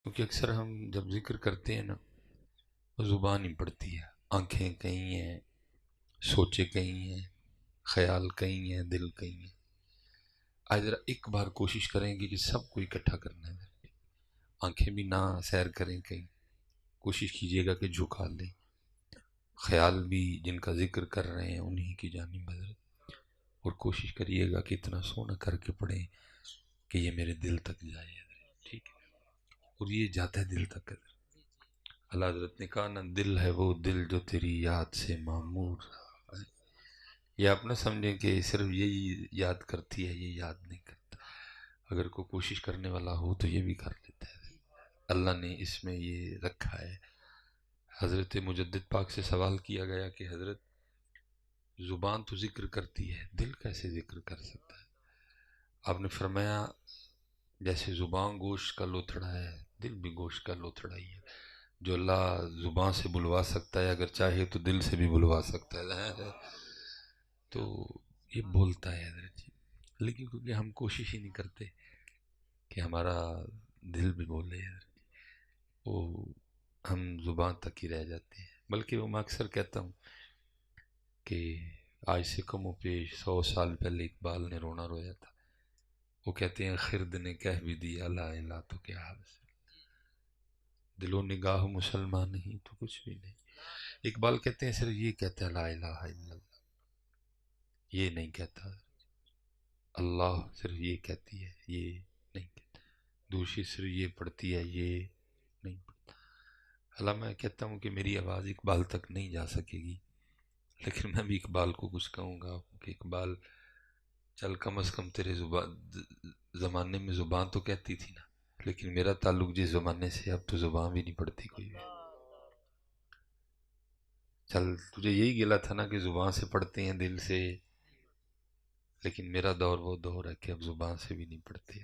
کیونکہ اکثر ہم جب ذکر کرتے ہیں نا، زبان ہی پڑتی ہے، آنکھیں کہیں ہیں، سوچیں کہیں ہیں، خیال کہیں ہیں، دل کہیں ہیں۔ آج ذرا ایک بار کوشش کریں گے کہ سب کو اکٹھا کرنا ہے۔ آنکھیں بھی نہ سیر کریں کہیں، کوشش کیجئے گا کہ جھکا لیں، خیال بھی جن کا ذکر کر رہے ہیں انہی کی جانب حضرت، اور کوشش کریے گا کہ اتنا سونا کر کے پڑھیں کہ یہ میرے دل تک جائے حضرت، ٹھیک ہے؟ اور یہ جاتا ہے دل تک حضرت۔ اللہ حضرت نے کہا نا، دل ہے وہ دل جو تیری یاد سے معمور رہا ہے۔ یہ آپ نہ سمجھیں کہ صرف یہی یاد کرتی ہے، یہ یاد نہیں کرتا۔ اگر کوئی کوشش کرنے والا ہو تو یہ بھی کر لیتا ہے۔ اللہ نے اس میں یہ رکھا ہے۔ حضرت مجدد پاک سے سوال کیا گیا کہ حضرت، زبان تو ذکر کرتی ہے، دل کیسے ذکر کر سکتا ہے؟ آپ نے فرمایا جیسے زبان گوشت کا لوتھڑا ہے، دل بھی گوشت کا لوتھڑا ہی ہے۔ جو اللہ زبان سے بلوا سکتا ہے، اگر چاہے تو دل سے بھی بلوا سکتا ہے۔ تو یہ بولتا ہے حضرت جی، لیکن کیونکہ ہم کوشش ہی نہیں کرتے کہ ہمارا دل بھی بولے حضرت جی، وہ ہم زبان تک ہی رہ جاتے ہیں۔ بلکہ وہ میں اکثر کہتا ہوں کہ آج سے کم و پیش 100 سال پہلے اقبال نے رونا رویا تھا۔ وہ کہتے ہیں خرد نے کہہ بھی دیا لا الہ تو کیا حاصل، دل و نگاہ مسلمان نہیں تو کچھ بھی نہیں۔ اقبال کہتے ہیں صرف یہ کہتا ہے لا الہ الا اللہ، یہ نہیں کہتا اللہ، صرف یہ کہتی ہے، یہ نہیں کہتا دوسری، صرف یہ پڑھتی ہے، یہ نہیں پڑھتا۔ اللہ میں کہتا ہوں کہ میری آواز اقبال تک نہیں جا سکے گی، لیکن میں بھی اقبال کو کچھ کہوں گا کہ اقبال چل کم از کم تیرے زمانے میں زبان تو کہتی تھی نا، لیکن میرا تعلق جس زمانے سے، اب تو زبان بھی نہیں پڑھتی کوئی بھی۔ چل تجھے یہی گلا تھا نا کہ زبان سے پڑھتے ہیں دل سے، لیکن میرا دور وہ دور ہے کہ اب زبان سے بھی نہیں پڑھتے،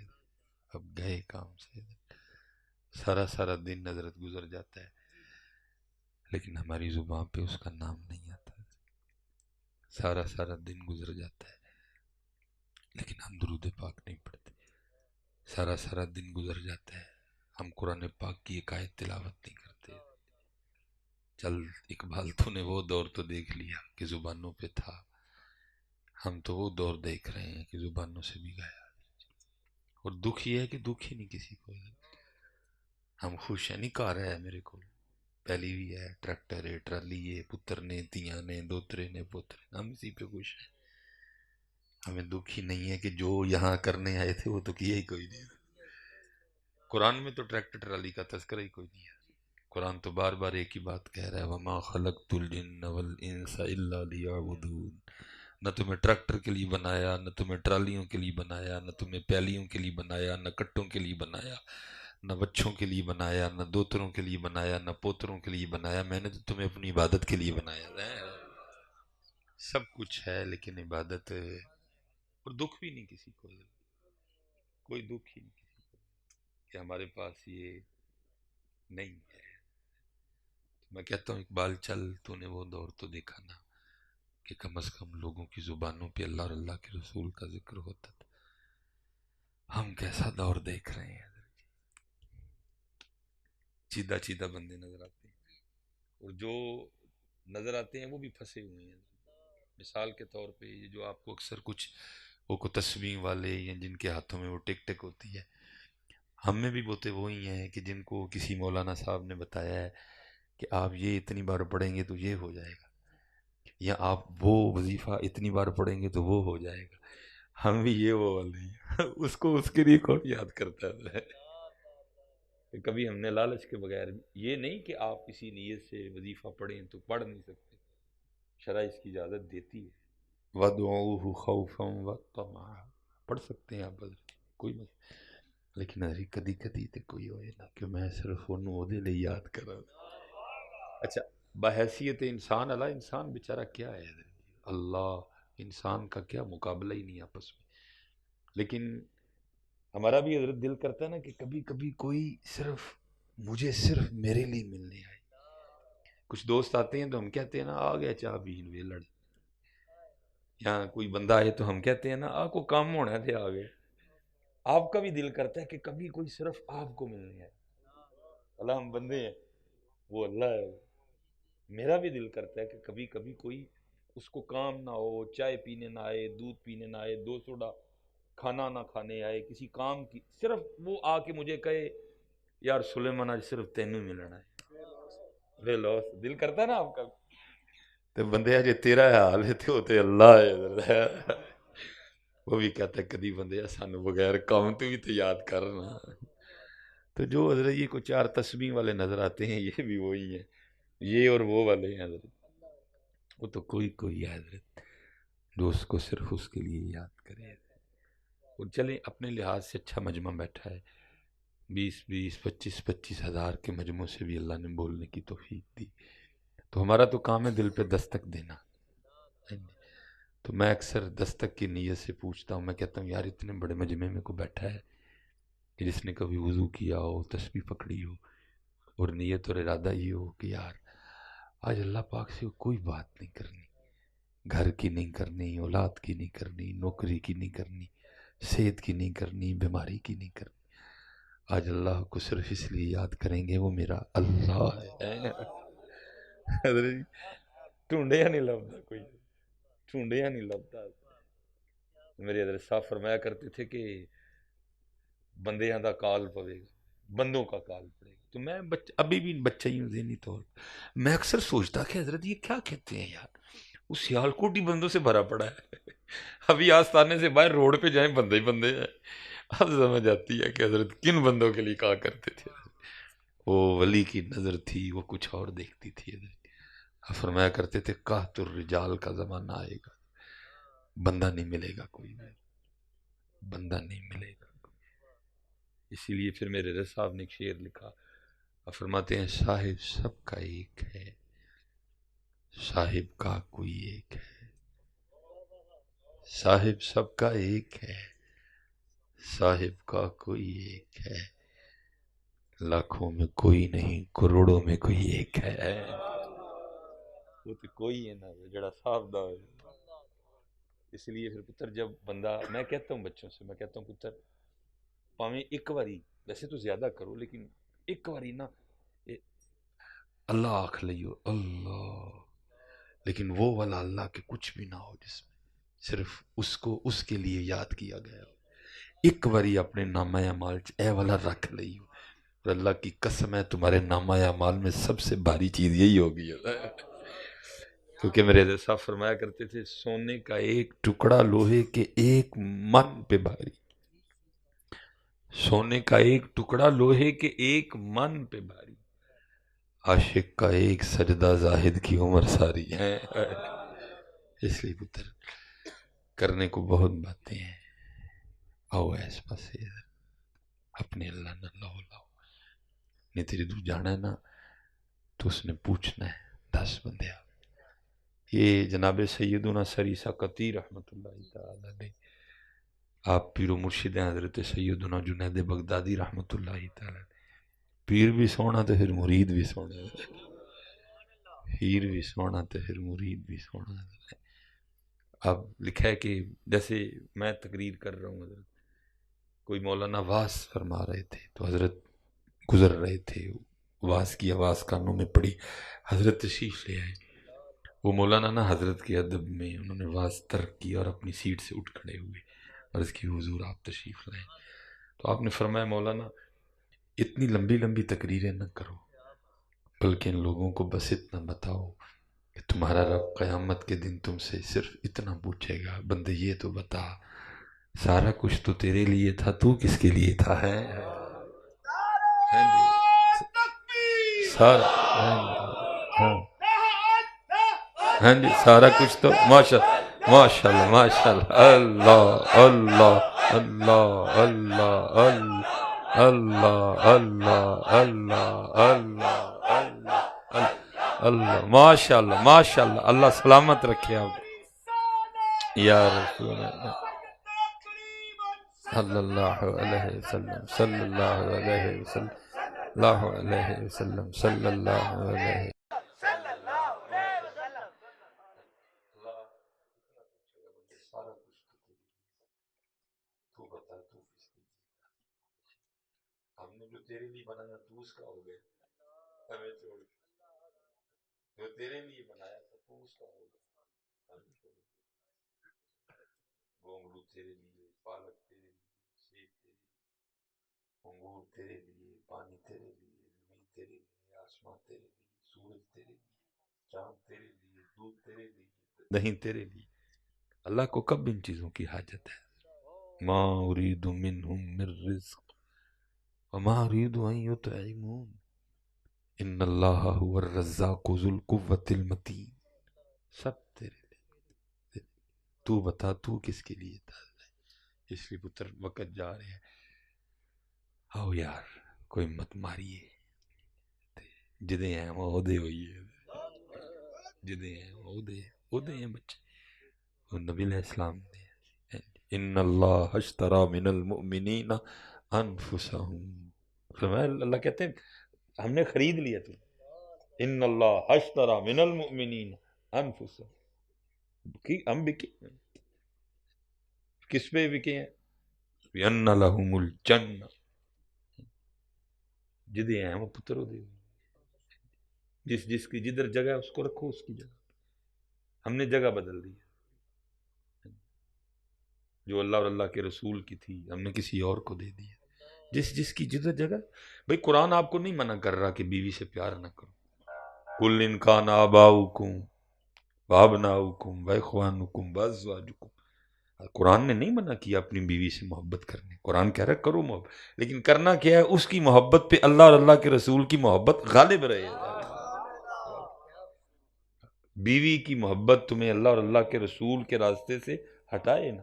اب گئے کام سے۔ سارا سارا دن حضرت گزر جاتا ہے لیکن ہماری زبان پہ اس کا نام نہیں آتا۔ سارا سارا دن گزر جاتا ہے لیکن ہم درود پاک نہیں پڑھتے۔ سارا سارا دن گزر جاتا ہے، ہم قرآن پاک کی ایک آیت تلاوت نہیں کرتے۔ چل اقبال تو نے وہ دور تو دیکھ لیا کہ زبانوں پہ تھا، ہم تو وہ دور دیکھ رہے ہیں کہ زبانوں سے بھی گیا۔ اور دکھ یہ ہے کہ دکھ ہی نہیں کسی کو، ہم خوش ہیں، نہیں کار ہے میرے کو، پہلی بھی ہے، ٹریکٹر ہے، ٹرالی ہے، پتر نے، تیاں نے، دوترے نے، پوترے نے، ہم اسی پہ خوش ہیں۔ ہمیں دکھ ہی نہیں ہے کہ جو یہاں کرنے آئے تھے وہ تو کیا ہی کوئی نہیں۔ قرآن میں تو ٹریکٹر ٹرالی کا تذکرہ ہی کوئی نہیں ہے۔ قرآن تو بار بار ایک ہی بات کہہ رہا ہے، وَمَا خَلَقْتُ الْجِنَّ وَالْإِنسَ إِلَّا لِيَعْبُدُونَ۔ نہ تمہیں ٹریکٹر کے لیے بنایا، نہ تمہیں ٹرالیوں کے لیے بنایا، نہ تمہیں پیلیوں کے لیے بنایا، نہ کٹوں کے لیے بنایا، نہ بچوں کے لیے بنایا، نہ دوتروں کے لیے بنایا، نہ پوتروں کے لیے بنایا، میں نے تو تمہیں اپنی عبادت کے لیے بنایا ہے۔ سب کچھ ہے لیکن عبادت، اور دکھ بھی نہیں کسی کو، کوئی دکھ ہی نہیں کسی کو کہ ہمارے پاس یہ نہیں ہے۔ میں کہتا ہوں اقبال چل، تو نے وہ دور تو دیکھا نا کہ کم از کم لوگوں کی زبانوں پہ اللہ اور اللہ کے رسول کا ذکر ہوتا تھا۔ ہم کیسا دور دیکھ رہے ہیں، چیدہ چیدہ بندے نظر آتے ہیں، اور جو نظر آتے ہیں وہ بھی پھنسے ہوئے ہیں۔ مثال کے طور پہ یہ جو آپ کو اکثر کچھ وہ کو تسبیح والے یا جن کے ہاتھوں میں وہ ٹک ٹک ہوتی ہے، ہم میں بھی بوتے وہی ہیں کہ جن کو کسی مولانا صاحب نے بتایا ہے کہ آپ یہ اتنی بار پڑھیں گے تو یہ ہو جائے گا، یا آپ وہ وظیفہ اتنی بار پڑھیں گے تو وہ ہو جائے گا۔ ہم بھی یہ وہ والے ہیں اس کو اس کے لیے کون یاد کرتا ہے؟ کہ کبھی ہم نے لالچ کے بغیر، یہ نہیں کہ آپ کسی نیت سے وظیفہ پڑھیں تو پڑھ نہیں سکتے، شرع اس کی اجازت دیتی ہے، وَادْعُوهُ خَوْفًا وَطَمَعًا، پڑھ سکتے ہیں آپ بدر، کوئی مسئلہ، لیکن ابھی کدی کدی تے کوئی ہوئے نا کہ میں صرف انہوں وہ دے لے یاد کر رہا۔ اچھا، بحیثیت انسان، اللہ انسان بیچارہ کیا ہے، اللہ انسان کا کیا مقابلہ ہی نہیں آپس میں، لیکن ہمارا بھی حضرت دل کرتا ہے نا کہ کبھی کبھی کوئی صرف مجھے صرف میرے لیے ملنے آئے۔ کچھ دوست آتے ہیں تو ہم کہتے ہیں نا آ گیا چاہ بھی لڑ، یا کوئی بندہ آئے تو ہم کہتے ہیں نا آ کو کام ہونا تھے آ گئے۔ آپ کا بھی دل کرتا ہے کہ کبھی کوئی صرف آپ کو ملنے آئے، اللہ ہم بندے ہیں، وہ اللہ ہے۔ میرا بھی دل کرتا ہے کہ کبھی کبھی کوئی اس کو کام نہ ہو، چائے پینے نہ آئے، دودھ پینے نہ آئے، دو سوڈا کھانا نہ کھانے آئے، کسی کام کی صرف وہ آ کے مجھے کہے یار سلیمان آج صرف تینوں ملنا ہے، لے لو۔ دل کرتا ہے نا آپ کا، تو بندے جی تیرا حال ہے تو اللہ ہے۔ وہ بھی کہتا ہے کدی بندے سانو بغیر کام تو بھی تو یاد کرنا۔ تو جو حضرت یہ کو چار تسبیح والے نظر آتے ہیں یہ بھی وہی ہیں، یہ اور وہ والے ہیں حضرت، وہ تو کوئی کوئی ہے حضرت جو اس کو صرف اس کے لیے یاد کرے۔ اور چلیں اپنے لحاظ سے اچھا مجمع بیٹھا ہے، 20 25 ہزار کے مجموع سے بھی اللہ نے بولنے کی توفیق دی، تو ہمارا تو کام ہے دل پہ دستک دینا۔ تو میں اکثر دستک کی نیت سے پوچھتا ہوں، میں کہتا ہوں یار اتنے بڑے مجمع میں کو بیٹھا ہے کہ جس نے کبھی وضو کیا ہو، تسبیح پکڑی ہو، اور نیت اور ارادہ یہ ہو کہ یار آج اللہ پاک سے کوئی بات نہیں کرنی، گھر کی نہیں کرنی، اولاد کی نہیں کرنی، نوکری کی نہیں کرنی، صحت کی نہیں کرنی، بیماری کی نہیں کرنی، آج اللہ کو صرف اس لیے یاد کریں گے وہ میرا اللہ ہے۔ حضرت ڈھونڈیا نہیں لبتا، کوئی ڈھونڈیا نہیں لبتا۔ میرے حضرت صاحب فرمایا کرتے تھے کہ بندیاں دا کال پوے گا، بندوں کا کال پڑے گا۔ تو میں ابھی بھی بچہ ہی ہوں ذہنی طور پر، میں اکثر سوچتا کہ حضرت یہ کیا کہتے ہیں یار، وہ سیالکوٹ ہی بندوں سے بھرا پڑا ہے، ابھی آستانے سے باہر روڈ پہ جائیں بندے ہی بندے ہیں۔ اب سمجھ آتی ہے کہ حضرت کن بندوں کے لیے کہا کرتے تھے۔ وہ ولی کی نظر تھی، وہ کچھ اور دیکھتی تھی حضرت۔ فرمایا کرتے تھے قحط الرجال کا زمانہ آئے گا، بندہ نہیں ملے گا کوئی بھی، بندہ نہیں ملے گا۔ اسی لیے پھر میرے رضا صاحب نے ایک شعر لکھا، فرماتے ہیں صاحب سب کا ایک ہے، صاحب کا کوئی ایک ہے، صاحب سب کا ایک ہے، صاحب کا کوئی ایک ہے، لاکھوں میں کوئی نہیں، کروڑوں میں کوئی ایک ہے۔ وہ تو کوئی ہے نا جڑا صاحب دا ہے۔ اس لیے پھر پتر جب بندہ، میں کہتا ہوں بچوں سے، میں کہتا ہوں پتر پاویں ایک باری، ویسے تو زیادہ کرو لیکن ایک باری نا اللہ آکھ لئیو اللہ، لیکن وہ والا اللہ کے کچھ بھی نہ ہو جس میں صرف اس کو اس کے لیے یاد کیا گیا ہو۔ ایک باری اپنے نامہ اعمال اے والا رکھ لئیو، اور اللہ کی قسم ہے تمہارے نامہ اعمال میں سب سے بھاری چیز یہی ہوگی۔ کیونکہ میرے حضرت صاحب فرمایا کرتے تھے سونے کا ایک ٹکڑا لوہے کے ایک من پہ بھاری، سونے کا ایک ٹکڑا لوہے کے ایک من پہ بھاری، عاشق کا ایک سجدہ زاہد کی عمر ساری ہے۔ اس لیے پتر کرنے کو بہت باتیں ہیں، آؤ ایس پاسے اپنے اللہ نہ لاؤ لاؤ، نہیں تیری دو جانا ہے نا تو اس نے پوچھنا ہے 10 بندے۔ یہ جناب سیدنا سری سقطی رحمت اللہ تعالی علیہ، آپ پیر و مرشد ہیں حضرت سیدنا جنید بغدادی رحمت اللہ تعالی، پیر بھی سونا تو پھر مرید بھی سونا، پیر بھی سونا تو پھر مرید بھی سونا۔ اب لکھا ہے کہ جیسے میں تقریر کر رہا ہوں، حضرت کوئی مولانا واز فرما رہے تھے تو حضرت گزر رہے تھے، واز کی آواز کانوں میں پڑی، حضرت تشریف لے آئے، وہ مولانا نا حضرت کے ادب میں انہوں نے واز ترک کیا اور اپنی سیٹ سے اٹھ کھڑے ہوئے، عرض کی حضور آپ تشریف لائیں، تو آپ نے فرمایا مولانا اتنی لمبی لمبی تقریریں نہ کرو، بلکہ ان لوگوں کو بس اتنا بتاؤ کہ تمہارا رب قیامت کے دن تم سے صرف اتنا پوچھے گا بندے یہ تو بتا سارا کچھ تو تیرے لیے تھا، تو کس کے لیے تھا؟ ہے سارا، ہاں جی سارا کچھ تو ماشاء اللہ ماشاء اللہ، اللہ اللہ اللہ اللہ اللہ اللہ اللہ اللہ اللہ اللہ، ماشاء اللہ ماشاء اللہ، اللہ سلامت رکھے آپ یا رسول اللہ صلی اللہ علیہ وسلم، صلی اللہ علیہ وسلم، اللہ علیہ وسلم، صلی اللہ علیہ تیرے لیے بنایا تو اس کا ہو گیا، ہمیں چھوڑ جو تیرے لیے بنایا تھا تو اس کا ہو گیا، ہمیں چھوڑ گونگلو تیرے لیے، پالک تیرے لیے، سیب تیرے لیے، انگور تیرے لیے، پانی تیرے لیے، زمین تیرے لیے، آسمان تیرے لیے، سورج تیرے لیے، چاند تیرے لیے، دودھ تیرے لیے، دہی تیرے لیے۔ اللہ کو کب ان چیزوں کی حاجت ہے؟ ما اريد منهم من رزق وما اريد ان يطعمون ان اللہ هو الرزاق ذو القوة المتین۔ سب تیرے لیے، تو بتا تو کس کے لیے تھا؟ اس لیے پتر وقت جا رہے ہیں، آؤ یار کوئی مت ماریے، جدے ہیں وہ عہدے ہوئیے، جدے ہیں وہ عہدے ہیں بچے، وہ نبی علیہ السلام نے ان اللہ اشترى من المؤمنین انفسهم، فرمایا اللہ کہتے ہیں ہم نے خرید لیا تم، ان اللہ اشترى من المؤمنین انفسهم، ہم بکے کس پہ بکے ہیں؟ بِأَنَّ لَهُمُ الْجَنَّةَ، جدے ہیں وہ پتر دے، جس کی جدھر جگہ ہے اس کو رکھو اس کی جگہ، ہم نے جگہ بدل دی، جو اللہ اور اللہ کے رسول کی تھی ہم نے کسی اور کو دے دی، جس کی جدھر جگہ۔ بھئی قرآن آپ کو نہیں منع کر رہا کہ بیوی سے پیار نہ کرو، قُلْ إِنْ كَانَ آبَاؤُكُمْ وَأَبْنَاؤُكُمْ وَإِخْوَانُكُمْ وَأَزْوَاجُكُمْ، قرآن نے نہیں منع کیا اپنی بیوی سے محبت کرنے، قرآن کہہ رہا ہے کرو محبت، لیکن کرنا کیا ہے؟ اس کی محبت پہ اللہ اور اللہ کے رسول کی محبت غالب رہے۔ بیوی کی محبت تمہیں اللہ اور اللہ کے رسول کے راستے سے ہٹائے نہ۔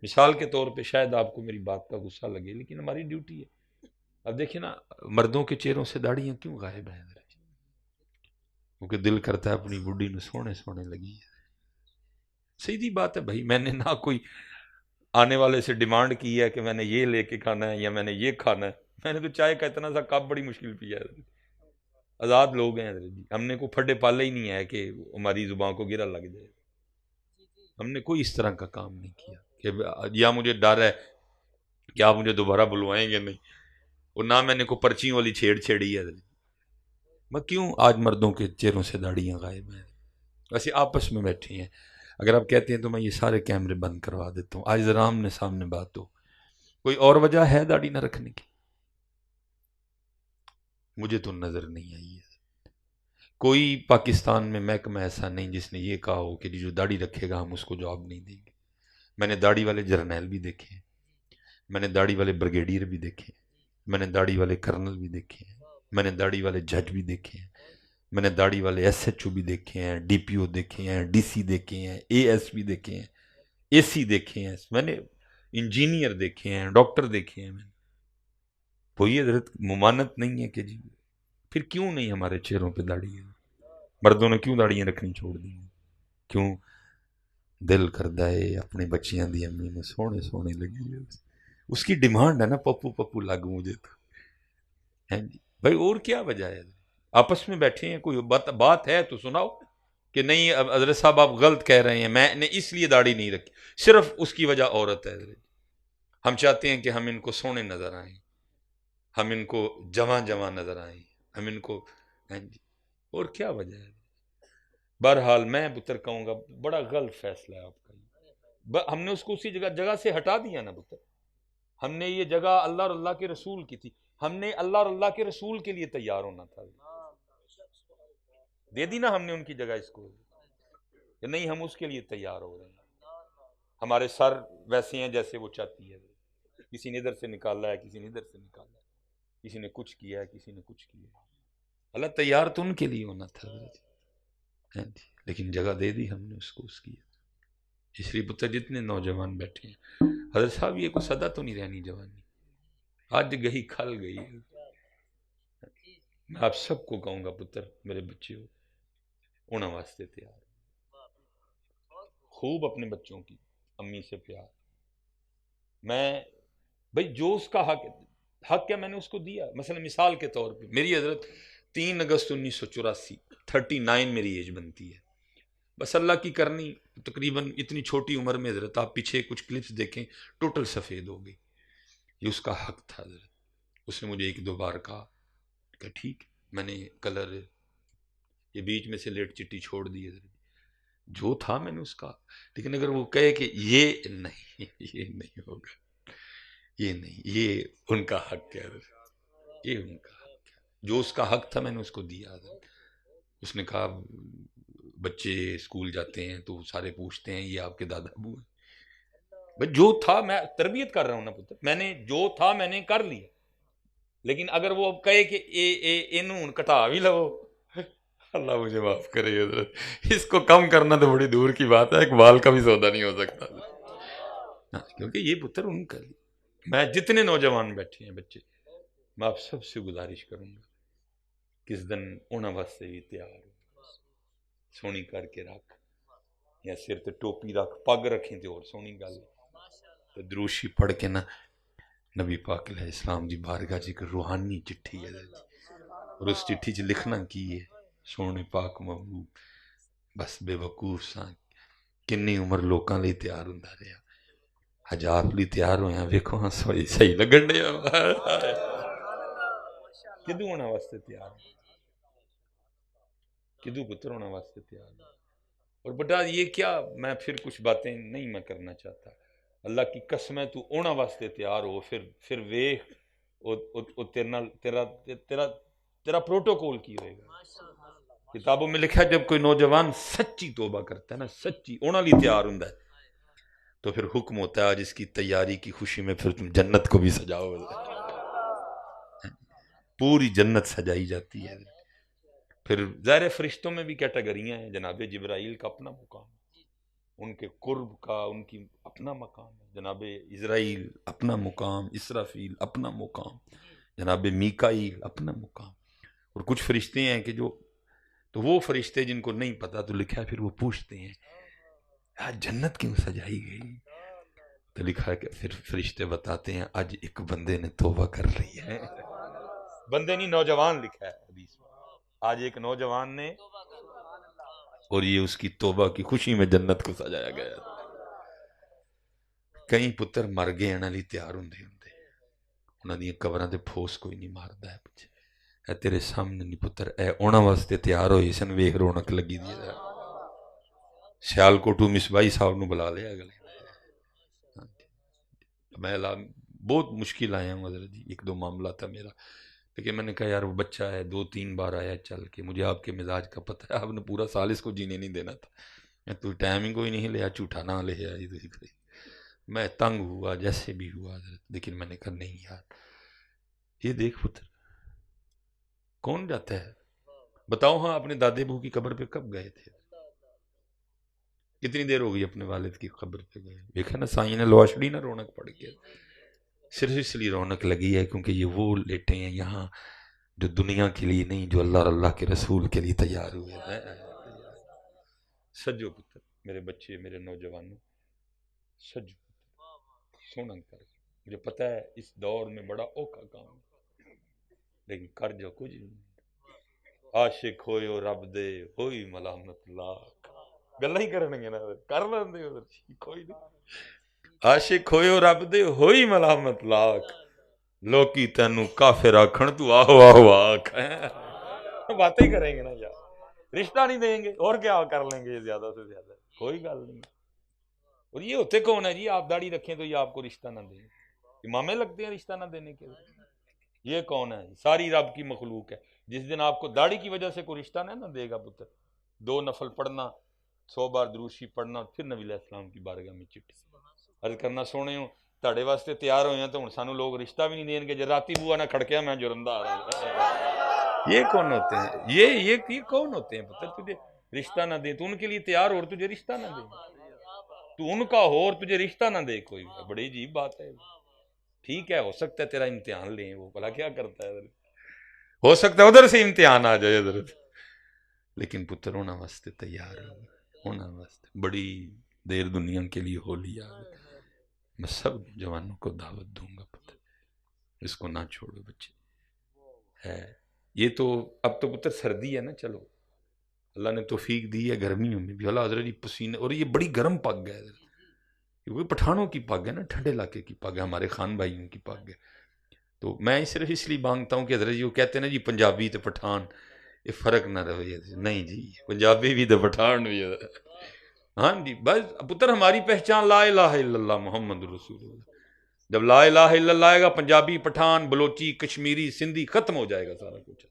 مثال کے طور پہ شاید آپ کو میری بات کا غصہ لگے، لیکن ہماری ڈیوٹی ہے۔ اب دیکھیں نا، مردوں کے چہروں سے داڑیاں کیوں غائب ہیں؟ کیونکہ دل کرتا ہے اپنی بڈھی میں سونے سونے لگی ہے۔ سیدھی بات ہے بھائی، میں نے نہ کوئی آنے والے سے ڈیمانڈ کی ہے کہ میں نے یہ لے کے کھانا ہے یا میں نے یہ کھانا ہے، میں نے تو چائے کا اتنا سا کپ بڑی مشکل پیا ہے۔ آزاد لوگ ہیں حضرت جی، ہم نے کوئی پھڈے پالے ہی نہیں ہے کہ ہماری زبان کو گرا لگ جائے، ہم نے کوئی اس طرح کا کام نہیں کیا کہ یا مجھے ڈر ہے کہ آپ مجھے دوبارہ بلوائیں گے نہیں، اور نہ میں نے کوئی پرچیوں والی چھیڑی ہے۔ میں کیوں آج مردوں کے چہروں سے داڑیاں غائب ہیں؟ ویسے آپس میں بیٹھے ہیں، اگر آپ کہتے ہیں تو میں یہ سارے کیمرے بند کروا دیتا ہوں، آج ذرا آمنے سامنے بات ہو۔ کوئی اور وجہ ہے داڑھی نہ رکھنے کی؟ مجھے تو نظر نہیں آئی ہے۔ کوئی پاکستان میں محکمہ ایسا نہیں جس نے یہ کہا ہو کہ جو داڑھی رکھے گا ہم اس کو جاب نہیں دیں گے۔ میں نے داڑھی والے جرنیل بھی دیکھے ہیں، میں نے داڑھی والے بریگیڈیئر بھی دیکھے ہیں، میں نے داڑھی والے کرنل بھی دیکھے ہیں، میں نے داڑھی والے جج بھی دیکھے ہیں، میں نے داڑھی والے ایس ایچ او بھی دیکھے ہیں، ڈی پی او دیکھے ہیں، ڈی سی دیکھے ہیں، اے ایس بھی دیکھے ہیں، اے سی دیکھے ہیں، میں نے انجینئر دیکھے ہیں، ڈاکٹر دیکھے ہیں۔ میں وہی حضرت ممانت نہیں ہے کہ جی پھر کیوں نہیں ہمارے چہروں پہ داڑھی ہے؟ مردوں نے کیوں داڑیاں رکھنی چھوڑ دی ہیں؟ کیوں؟ دل کردا ہے اپنی بچیاں دی امی میں سونے سونے لگی ہے، اس کی ڈیمانڈ ہے نا، پپو پپو لگ مجھے تو ہیں جی بھائی، اور کیا وجہ ہے؟ آپس میں بیٹھے ہیں، کوئی بات ہے تو سناؤ کہ نہیں حضرت صاحب آپ غلط کہہ رہے ہیں، میں نے اس لیے داڑھی نہیں رکھی، صرف اس کی وجہ عورت ہے۔ ہم چاہتے ہیں کہ ہم ان کو سونے نظر آئیں، ہم ان کو جوان جوان نظر آئیں، ہم ان کو ہیں جی، اور کیا وجہ ہے؟ بہرحال میں پتر کہوں گا بڑا غلط فیصلہ ہے آپ کا، ہم نے اس کو اسی جگہ سے ہٹا دیا نا پتر، ہم نے یہ جگہ اللہ اور اللہ کے رسول کی تھی، ہم نے اللہ اور اللہ کے رسول کے لیے تیار ہونا تھا، دے دی نا ہم نے ان کی جگہ اس کو، کہ نہیں ہم اس کے لیے تیار ہو رہے ہیں، ہمارے سر ویسے ہیں جیسے وہ چاہتی ہے، کسی نے ادھر سے نکالا ہے، کسی نے ادھر سے نکالا ہے، کسی نے کچھ کیا ہے، کسی نے کچھ کیا ہے، اللہ تیار تو ان کے لیے ہونا تھا لیکن جگہ دے دی ہم نے اس کو اس کی۔ اس لیے پتر جتنے نوجوان بیٹھے ہیں، حضرت صاحب یہ کوئی صدا تو نہیں رہنی جوانی، آج گئی کھل گئی۔ میں آپ سب کو کہوں گا پتر میرے بچے ہو، انہاں واسطے تیار خوب اپنے بچوں کی امی سے پیار، میں بھئی جو اس کا حق ہے میں نے اس کو دیا، مثلا مثال کے طور پہ میری حضرت 3 اگست 1984 39 میری ایج بنتی ہے، بس اللہ کی کرنی تقریباً اتنی چھوٹی عمر میں حضرت آپ پیچھے کچھ کلپس دیکھیں ٹوٹل سفید ہو گئی، یہ اس کا حق تھا حضرت، اس نے مجھے ایک دو بار کہا کہ ٹھیک، میں نے کلر یہ بیچ میں سے لیٹ چٹی چھوڑ دی ہے، جو تھا میں نے اس کا، لیکن اگر وہ کہے کہ یہ نہیں، یہ نہیں ہوگا، یہ نہیں، یہ ان کا حق ہے، یہ ان کا حق ہے، جو اس کا حق تھا میں نے اس کو دیا۔ اس نے کہا بچے اسکول جاتے ہیں تو سارے پوچھتے ہیں یہ آپ کے دادا ابو ہیں، بھائی جو تھا میں تربیت کر رہا ہوں نا پتر، میں نے جو تھا میں نے کر لیا، لیکن اگر وہ اب کہے کہ انہوں کٹا بھی لو، اللہ مجھے معاف کرے حضرت، اس کو کم کرنا تو بڑی دور کی بات ہے، ایک بال کا بھی سودا نہیں ہو سکتا، کیونکہ یہ پتر ان کا لی۔ میں جتنے نوجوان بیٹھے ہیں بچے، میں آپ سب سے گزارش کروں گا کس دن انہاں واسطے بھی تیار ہو، سونی کر کے رکھ، یا سر تے ٹوپی رکھ، پگ رکھیں تے اور سونی گل، تے دروشی پڑھ کے نا نبی پاک علیہ السلام دی بارگاہ جی کہ روحانی چٹھی ہے، اور اس چٹھی چ لکھنا کی ہے، سونے پاک محبوب بس بے وقوف سان کنی عمر لوکاں لئی تیار ہوندا رہیا، حجاب لئی تیار ہویا، ویکھو ہاں صحیح لگن ڈیا، کدوں ہونا واسطے تیار، کدوں پتر ہونا واسطے تیار۔ اور بیٹا یہ کیا، میں پھر کچھ باتیں نہیں میں کرنا چاہتا، اللہ کی قسم ہے تو اونا واسطے تیار ہو، پھر ویخ تیرا پروٹوکول کی ہوئے گا۔ کتابوں میں لکھا ہے جب کوئی نوجوان سچی توبہ کرتا ہے نا، سچی اونا لی تیار ہوندا ہے، تو پھر حکم ہوتا ہے آج اس کی تیاری کی خوشی میں پھر تم جنت کو بھی سجاؤ، پوری جنت سجائی جاتی ہے۔ پھر ظاہر فرشتوں میں بھی کیٹیگریاں ہیں، جناب جبرائیل کا اپنا مقام ہے، ان کے قرب کا ان کی اپنا مقام ہے، جناب اسرائیل اپنا مقام، اسرافیل اپنا مقام، جناب میکائیل اپنا مقام، اور کچھ فرشتے ہیں کہ جو، تو وہ فرشتے جن کو نہیں پتا تو لکھا ہے پھر وہ پوچھتے ہیں آج جنت کیوں سجائی گئی، تو لکھا ہے کہ پھر فرشتے بتاتے ہیں آج ایک بندے نے توبہ کر لی ہے، بندے نہیں نوجوان لکھا ہے حدیث میں، آج ایک نوجوان نے، اور یہ اس کی توبہ کی خوشی میں جنت کو سجایا گیا۔ کئی پتر مر گئے انہاں لی تیار ہوندے ہوندے، انہاں دی قبراں تے پھوس کوئی نہیں ماردا ہے بچے، اے تیرے سامنے نہیں پتر، اے انہاں واسطے تیار ہوئی سن، ویکھ رونق لگی دی ہے۔ سیال کوٹو مصباحی صاحب نو بلا لیا اگلے، میں بہت مشکل آیا ہوں حضرت جی، ایک دو معاملہ تھا میرا، لیکن میں نے کہا یار وہ بچہ ہے، 2-3 بار آیا چل کے، مجھے آپ کے مزاج کا پتہ ہے، آپ نے پورا سال اس کو جینے نہیں دینا تھا، تو ٹائم ہی کوئی نہیں لیا، جھوٹا نہ لے آئی، میں تنگ ہوا جیسے بھی ہوا حضرت، لیکن میں نے کہا نہیں یار، یہ دیکھ پتر کون جاتا ہے، بتاؤ ہاں اپنے دادے بہو کی قبر پہ کب گئے تھے، کتنی دیر ہو گئی اپنے والد کی قبر پہ گئے، دیکھا نا سائیں نے لواشڑی نہ رونق پڑ گیا، صرف اس لیے رونق لگی ہے کیونکہ یہ وہ لیٹے ہیں یہاں جو دنیا کے لیے نہیں، جو اللہ اور اللہ کے رسول کے لیے تیار ہوئے ہیں۔ سجو پتر میرے بچے، میرے نوجوانوں، سجو سونا کر، مجھے پتہ ہے اس دور میں بڑا اوکھا کام ہے، لیکن کر جو کچھ نہیں، عاشق ہوئے اور رب دے ہوئی ملامت لاکھ، گلا ہی کرنے گے نا، کر لیندے ہو کوئی نہیں، عاشق ہوئے اور رب دے ہوئی ملامت لاکھ، لوکی تینوں کافر آکھن تو آہو آہو آکھ، باتیں کریں گے نا یار، رشتہ نہیں دیں گے اور کیا کر لیں گے زیادہ سے زیادہ، کوئی گل نہیں۔ اور یہ ہوتے کون ہے جی، آپ داڑھی رکھیں تو یہ آپ کو رشتہ نہ دیں، امامے لگتے ہیں رشتہ نہ دینے کے، یہ کون ہے، ساری رب کی مخلوق ہے، جس دن آپ کو داڑھی کی وجہ سے کوئی رشتہ نہ دے گا پتر، 2 نفل پڑھنا، 100 بار دروشی پڑھنا، پھر نبی علیہ السلام کی بارگاہ میں چٹھی عرض کرنا، سونے ہوں تاڑے واسطے تیار ہوئے ہیں تو سانو لوگ رشتہ بھی نہیں دیں گے، جے راتی بوا نہ کھڑکیا میں جرندہ آ رہا، یہ کون ہوتے ہیں، یہ کون ہوتے ہیں پتر، تجھے رشتہ نہ دیں، تو ان کے لیے تیار ہو اور تجھے رشتہ نہ دیں، تو ان کا ہو اور تجھے رشتہ نہ دے کوئی، بڑی عجیب بات ہے۔ ٹھیک ہے، ہو سکتا ہے تیرا امتحان لیں، وہ بھلا کیا کرتا ہے، ہو سکتا ہے ادھر سے امتحان آ جائے ادھر، لیکن پتر ہونا واسطے تیار ہونا واسطے، بڑی دیر دنیا کے لیے ہو لیا، میں سب جوانوں کو دعوت دوں گا پتر، اس کو نہ چھوڑو بچے، ہے یہ تو اب تو پتر سردی ہے نا، چلو اللہ نے توفیق دی ہے گرمیوں میں بھی، اللہ حضرت جی پسینے، اور یہ بڑی گرم پگ ہے، کیونکہ پٹھانوں کی پگ ہے نا، ٹھنڈے علاقے کی پگ ہے، ہمارے خان بھائیوں کی پگ ہے، تو میں صرف اس لیے مانگتا ہوں کہ حضرت جی وہ کہتے ہیں نا جی پنجابی تے پٹھان یہ فرق نہ رہے، نہیں جی پنجابی بھی تے پٹھان بھی ہے، ہاں جی بس پتر ہماری پہچان لا الہ الا اللہ محمد رسول اللہ، جب لا الہ الا اللہ آئے گا پنجابی پٹھان بلوچی کشمیری سندھی ختم ہو جائے گا سارا کچھ،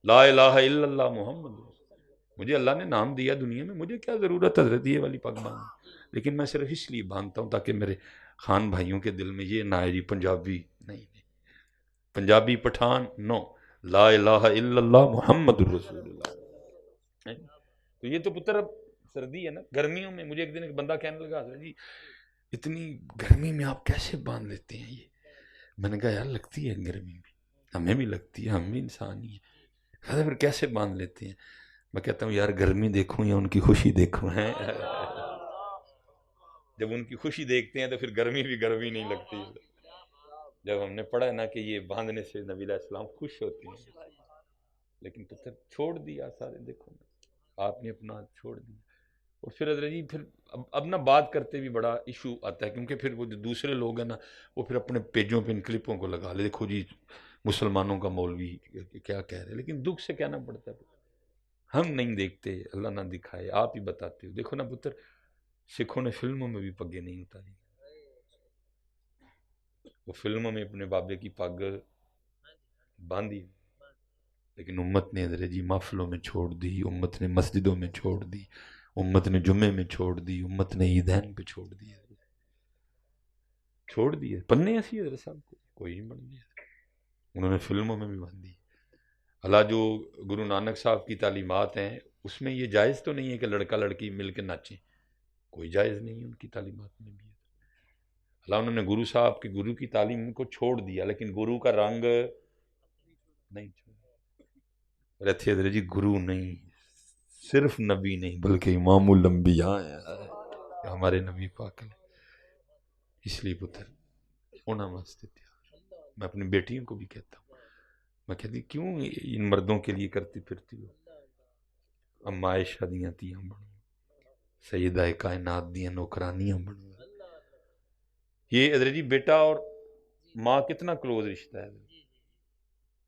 لا الہ الا اللہ محمد رسول اللہ۔ مجھے اللہ نے نام دیا دنیا میں، مجھے کیا ضرورت حضرت یہ والی پگ باندھنے، لیکن میں صرف اس لیے باندھتا ہوں تاکہ میرے خان بھائیوں کے دل میں یہ نہ آئے جی پنجابی نہیں، پنجابی پٹھان نو، لا الہ الا اللہ محمد رسول اللہ۔ تو یہ تو پتر اب سردی ہے نا، گرمیوں میں مجھے ایک دن ایک بندہ کہنے لگا جی اتنی گرمی میں آپ کیسے باندھ لیتے ہیں یہ؟ میں نے کہا یار لگتی ہے گرمی بھی، ہمیں بھی لگتی ہے، ہم بھی انسان ہی ہیں، کہا پھر کیسے باندھ لیتے ہیں؟ میں کہتا ہوں یار گرمی دیکھوں یا ان کی خوشی دیکھوں ہیں؟ جب ان کی خوشی دیکھتے ہیں تو پھر گرمی بھی گرمی نہیں لگتی۔ جب ہم نے پڑھا نا کہ یہ باندھنے سے نبی علیہ السلام خوش ہوتے ہیں، لیکن پتھر چھوڑ دیا سارے، دیکھو نا آپ نے اپنا چھوڑ دیا۔ اور پھر حضرت جی پھر اب نا بات کرتے بھی بڑا ایشو آتا ہے، کیونکہ پھر وہ جو دوسرے لوگ ہیں نا وہ پھر اپنے پیجوں پہ ان کلپوں کو لگا لے، دیکھو جی مسلمانوں کا مولوی کیا کہہ رہے، لیکن دکھ سے کہنا پڑتا ہے ہم نہیں دیکھتے، اللہ نہ دکھائے، آپ ہی بتاتے ہو۔ دیکھو نا پتر سکھوں نے فلموں میں بھی پگیں نہیں اتاری، وہ فلموں میں اپنے بابے کی پگ باندھی، لیکن امت نے حضرت جی محفلوں میں چھوڑ دی، امت نے مسجدوں میں چھوڑ دی، امت نے جمعے میں چھوڑ دی، امت نے عیدین پہ چھوڑ دی، چھوڑ دی پنے ایسی حضرت صاحب کو کوئی نہیں بن گیا، انہوں نے فلموں میں بھی باندھی۔ اللہ جو گرو نانک صاحب کی تعلیمات ہیں اس میں یہ جائز تو نہیں ہے کہ لڑکا لڑکی مل کے ناچیں، کوئی جائز نہیں ہے ان کی تعلیمات میں بھی۔ اللہ انہوں نے گرو صاحب کی گرو کی تعلیم کو چھوڑ دیا، لیکن گرو کا رنگ نہیں چھوڑا۔ رہتے حضرت جی گرو نہیں صرف نبی نہیں بلکہ امام الانبیاء ہیں ہمارے نبی پاک نے، اس لیے پتر ہونا واسطے تیار۔ میں اپنی بیٹیوں کو بھی کہتا ہوں، میں کہتی کیوں ان مردوں کے لیے کرتی پھرتی ہو؟ اما عائشہ دیاں تیاں بنو، سیدہ کائنات دیاں نوکرانیاں بنو۔ یہ حضرت جی بیٹا اور ماں کتنا کلوز رشتہ ہے۔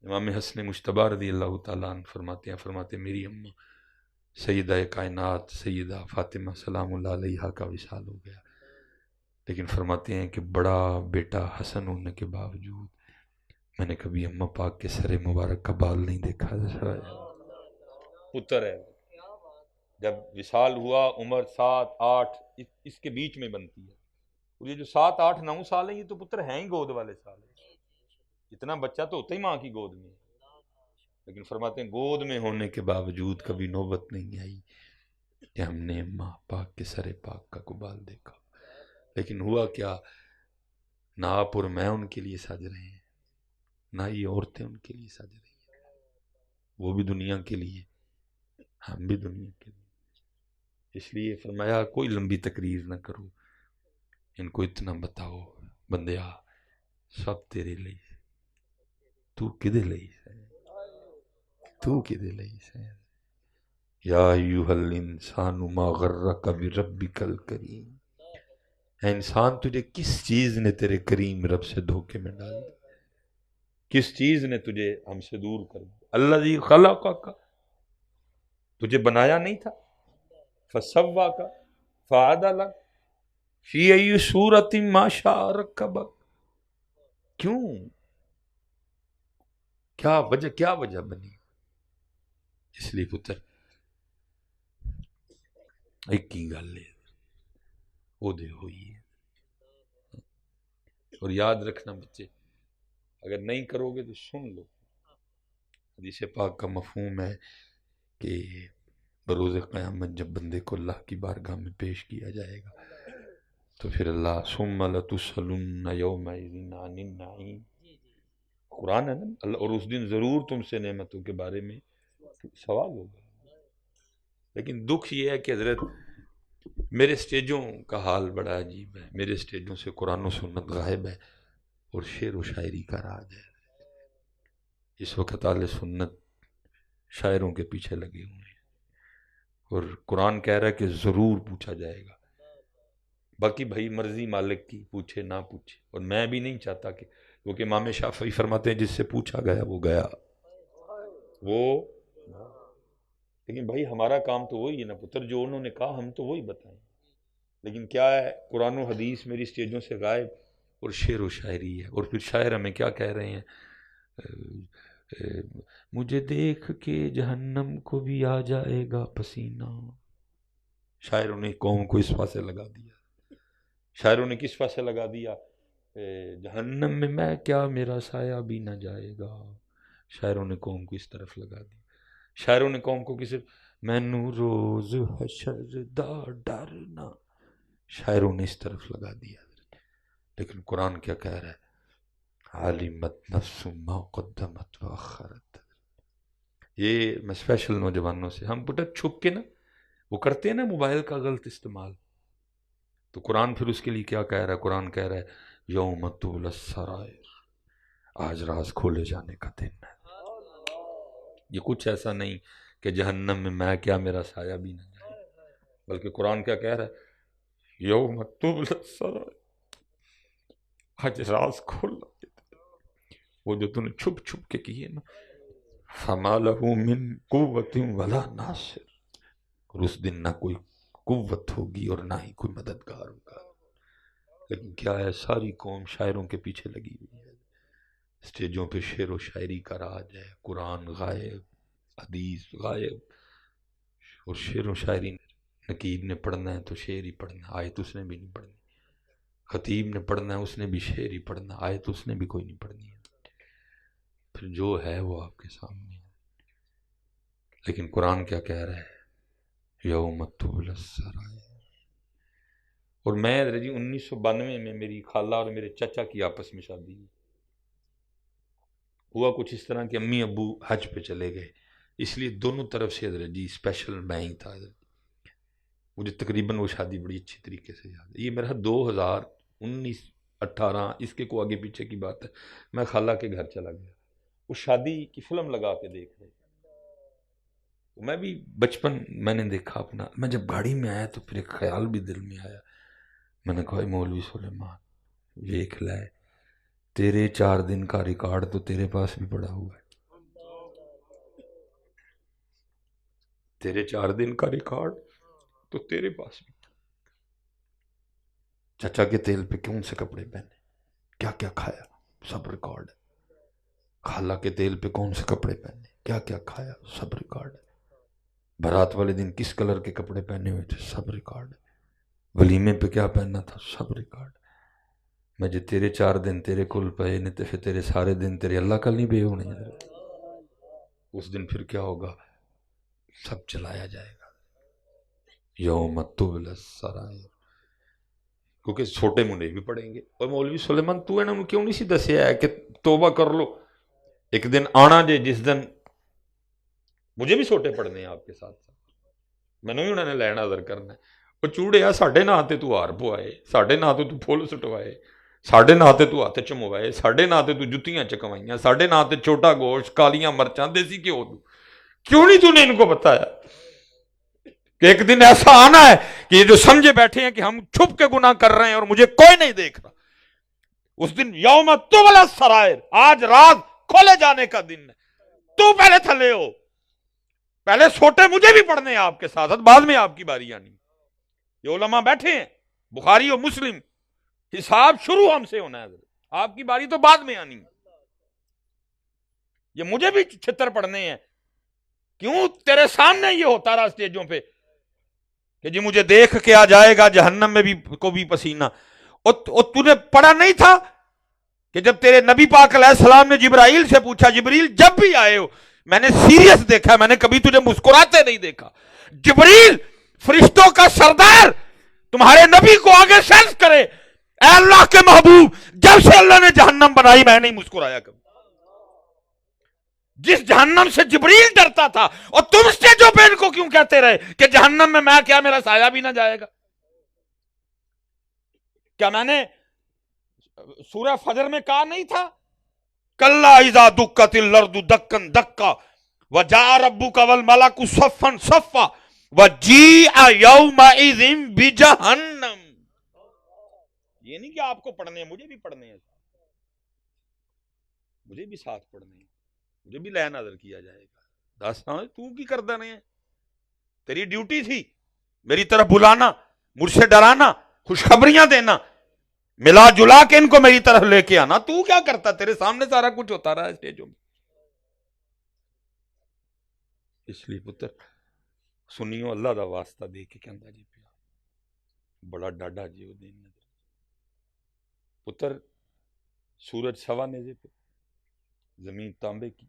امام حسن مجتبی رضی اللہ تعالیٰ عنہ فرماتے ہیں میری اماں سیدہ کائنات سیدہ فاطمہ سلام اللہ علیہا کا وصال ہو گیا، لیکن فرماتے ہیں کہ بڑا بیٹا حسن ہونے کے باوجود میں نے کبھی اماں پاک کے سر مبارک کا بال نہیں دیکھا۔ پتر ہے، جب وصال ہوا عمر 7-8 اس کے بیچ میں بنتی ہے، اور یہ جو 7-8-9 سال ہیں یہ تو پتر ہیں ہی گود والے سال ہیں، اتنا بچہ تو ہوتا ہی ماں کی گود میں، لیکن فرماتے ہیں گود میں ہونے کے باوجود کبھی نوبت نہیں آئی کہ ہم نے ماں پاک کے سر پاک کا بال دیکھا۔ لیکن ہوا کیا، نہ آپ اور میں ان کے لیے سج رہے ہیں، نہ یہ عورتیں ان کے لیے سج رہی ہیں، وہ بھی دنیا کے لیے، ہم بھی دنیا کے لیے۔ اس لیے فرمایا کوئی لمبی تقریر نہ کرو، ان کو اتنا بتاؤ بندیا سب تیرے لیے، تو کدے لیے ہے، تو کدے لیے ہے۔ یا ایھا الانسان ما غرک بربک الکریم، اے انسان تجھے کس چیز نے تیرے کریم رب سے دھوکے میں ڈال دیا، کس چیز نے تجھے ہم سے دور کر دیا؟ الذی خلقک، تجھے بنایا نہیں تھا، فسواک فعدلک فی ای صورت ما شاء رکبک، کیوں کیا وجہ بنی؟ اس لیے پتر ایک ہی گل ہے وہ دے ہوئی ہے، اور یاد رکھنا بچے اگر نہیں کرو گے تو سن لو، حدیث پاک کا مفہوم ہے کہ بروز قیامت جب بندے کو اللہ کی بارگاہ میں پیش کیا جائے گا تو پھر اللہ ثم لتسألن یومئذ عن النعیم، قرآن ہے نا اللہ، اور اس دن ضرور تم سے نعمتوں کے بارے میں سوال ہوگا۔ لیکن دکھ یہ ہے کہ حضرت میرے سٹیجوں کا حال بڑا عجیب ہے، میرے سٹیجوں سے قرآن و سنت غائب ہے اور شعر و شاعری کا راج ہے۔ اس وقت اہل سنت شاعروں کے پیچھے لگے ہوئے ہیں، اور قرآن کہہ رہا ہے کہ ضرور پوچھا جائے گا، باقی بھائی مرضی مالک کی، پوچھے نہ پوچھے، اور میں بھی نہیں چاہتا کہ کیونکہ امام شافعی فرماتے ہیں جس سے پوچھا گیا وہ گیا وہ، لیکن بھائی ہمارا کام تو وہی ہے نا پتر، جو انہوں نے کہا ہم تو وہی بتائیں. لیکن کیا ہے، قرآن و حدیث میری اسٹیجوں سے غائب، اور شعر و شاعری ہے. اور پھر شاعر ہمیں کیا کہہ رہے ہیں، مجھے دیکھ کے جہنم کو بھی آ جائے گا پسینہ. شاعروں نے قوم کو اس پاسے لگا دیا، شاعروں نے کس پاسے لگا دیا، جہنم میں کیا میرا سایہ بھی نہ جائے گا. شاعروں نے قوم کو اس طرف لگا دیا. شاعروں نے قوم کو کس، مینوں روز حشر دا ڈرنا، شاعروں نے اس طرف لگا دیا. لیکن قرآن کیا کہہ رہا ہے، علمت نفس ما قدمت واخرت. یہ میں اسپیشل نوجوانوں سے، ہم پٹا چھپ کے نا وہ کرتے ہیں نا موبائل کا غلط استعمال، تو قرآن پھر اس کے لیے کیا کہہ رہا ہے، قرآن کہہ رہا ہے یوم تبلی السرائر، آج راز کھولے جانے کا دن ہے. یہ کچھ ایسا نہیں کہ جہنم میں کیا میرا سایہ بھی نہ جائے، بلکہ قرآن کیا کہہ رہا ہے، یوم تبلی السرائر، آج راز کھولا، وہ جو تم نے چھپ چھپ کے کیے نا، فما لہ من قوت ولا ناصر، اور اس دن نہ کوئی قوت ہوگی اور نہ ہی کوئی مددگار ہوگا. لیکن کیا ہے، ساری قوم شاعروں کے پیچھے لگی ہوئی ہے. اسٹیجوں پہ شعر و شاعری کا راج ہے، قرآن غائب، حدیث غائب. اور شعر و شاعری نقیب نے پڑھنا ہے تو شعر ہی پڑھنا، آیت اس نے بھی نہیں پڑھنی. خطیب نے پڑھنا ہے اس نے بھی شعر ہی پڑھنا، آیت اس نے بھی کوئی نہیں پڑھنی ہے. پھر جو ہے وہ آپ کے سامنے ہے. لیکن قرآن کیا کہہ رہا ہے، یوم تبلی السرائر. اور میں 1992 میں میری خالہ اور میرے چچا کی آپس میں شادی ہوئی. ہوا کچھ اس طرح کہ امی ابو حج پہ چلے گئے، اس لیے دونوں طرف سے حضرت جی اسپیشل میں ہی تھا. مجھے تقریباً وہ شادی بڑی اچھی طریقے سے یاد ہے. یہ میرا 2019-18 اس کے کو آگے پیچھے کی بات ہے. میں خالہ کے گھر چلا گیا، وہ شادی کی فلم لگا کے دیکھ رہے. میں بھی بچپن میں نے دیکھا اپنا. میں جب گاڑی میں آیا تو پھر ایک خیال بھی دل میں آیا. میں نے کہا مولوی سلیمان دیکھ لے، تیرے 4 دن کا ریکارڈ تو تیرے پاس بھی پڑا ہوا ہے. تیرے 4 دن کا ریکارڈ تو تیرے پاس بھی. چچا کے تیل پہ کون سے کپڑے پہنے، کیا کیا کھایا، سب ریکارڈ ہے. خالہ کے تیل پہ کون سے کپڑے پہنے، کیا کیا کھایا، سب ریکارڈ ہے. بارات والے دن کس کلر کے کپڑے پہنے ہوئے تھے، سب ریکارڈ ہے. ولیمے پہ کیا پہننا تھا، سب ریکارڈ. میں جو تیرے 4 دن تیرے کل پہ نہیں تو پھر تیرے سارے دن تیرے اللہ کل نہیں بے ہونے. اس دن پھر کیا ہوگا، سب چلایا جائے گا. یوم تبلی السرائر. کیونکہ چھوٹے منڈے بھی پڑھیں گے. اور مولوی سلیمان تو ہے نا انہوں کیوں نہیں سی دسیا ہے کہ توبہ کر لو، ایک دن آنا جے جس دن مجھے بھی چھوٹے پڑھنے ہیں آپ کے ساتھ ساتھ، میں نے بھی انہوں نے لینا ادر کرنا ہے. وہ چوڑے آ ساڈے نہ تے تو ہار پوائے، ساڈے نہ تو پھول سٹوائے، ساڈے نہ تے تو ہاتھ چموائے، ساڈے نہ تے تو جتیاں چکوائیاں، ساڈے نہ تے چھوٹا گوشت، کالیاں مرچاں، دیسی گھیو. کیوں نہیں تو نے ان کو بتایا کہ ایک دن ایسا آنا ہے کہ یہ جو سمجھے بیٹھے ہیں کہ ہم چھپ کے گناہ کر رہے ہیں اور مجھے کوئی نہیں دیکھ رہا، اس دن یوم تبلی السرائر، آج راز کھولے جانے کا دن ہے. تو پہلے تھلے ہو، پہلے چھوٹے مجھے بھی پڑھنے ہیں آپ کے ساتھ، بعد میں آپ کی باری آنی. یہ علماء بیٹھے ہیں بخاری اور مسلم، حساب شروع ہم سے ہونا ہے، آپ کی باری تو بعد میں آنی. یہ مجھے بھی چھتر پڑھنے ہیں. کیوں تیرے سامنے یہ ہوتا رہا اسٹیجوں پہ کہ جی مجھے دیکھ کے آ جائے گا جہنم میں بھی کو بھی پسینہ. اور تو نے پڑھا نہیں تھا کہ جب تیرے نبی پاک علیہ السلام نے جبرائیل سے پوچھا، جبریل جب بھی آئے ہو میں نے سیریس دیکھا، میں نے کبھی تجھے مسکراتے نہیں دیکھا. جبریل فرشتوں کا سردار تمہارے نبی کو آگے سینس کرے، اے اللہ کے محبوب جب سے اللہ نے جہنم بنائی میں نہیں مسکرایا کبھی. جس جہنم سے جبریل ڈرتا تھا، اور تم اسٹیجوں پہ ان کو کیوں کہتے رہے کہ جہنم میں کیا میرا سایہ بھی نہ جائے گا. کیا میں نے سورہ فجر میں کہا نہیں تھا، کلا اذا دکت الارض دکن دکا وجاء ربک والملک صفا صفا وجیء یومئذ بجہنم. یہ نہیں کہ آپ کو پڑھنے ہیں، مجھے بھی پڑھنے ہیں. مجھے بھی ساتھ پڑھنے ہیں، مجھے بھی لے نظر کیا جائے گا۔ دس تو کی کردا نہیں ہے؟ تیری ڈیوٹی تھی میری طرف بلانا، مجھ سے ڈرانا، خوشخبریاں دینا، ملا جلا کے ان کو میری طرف لے کے آنا۔ تو کیا کرتا؟ تیرے سامنے سارا کچھ ہوتا رہا اسٹیجوں میں۔ اس لیے پتر سنیو، اللہ دا واسطہ دے کے کہندا جی پیا بڑا ڈاڈا جی وہ دین پتر، سورج سوا نیزے پہ، زمین تانبے کی،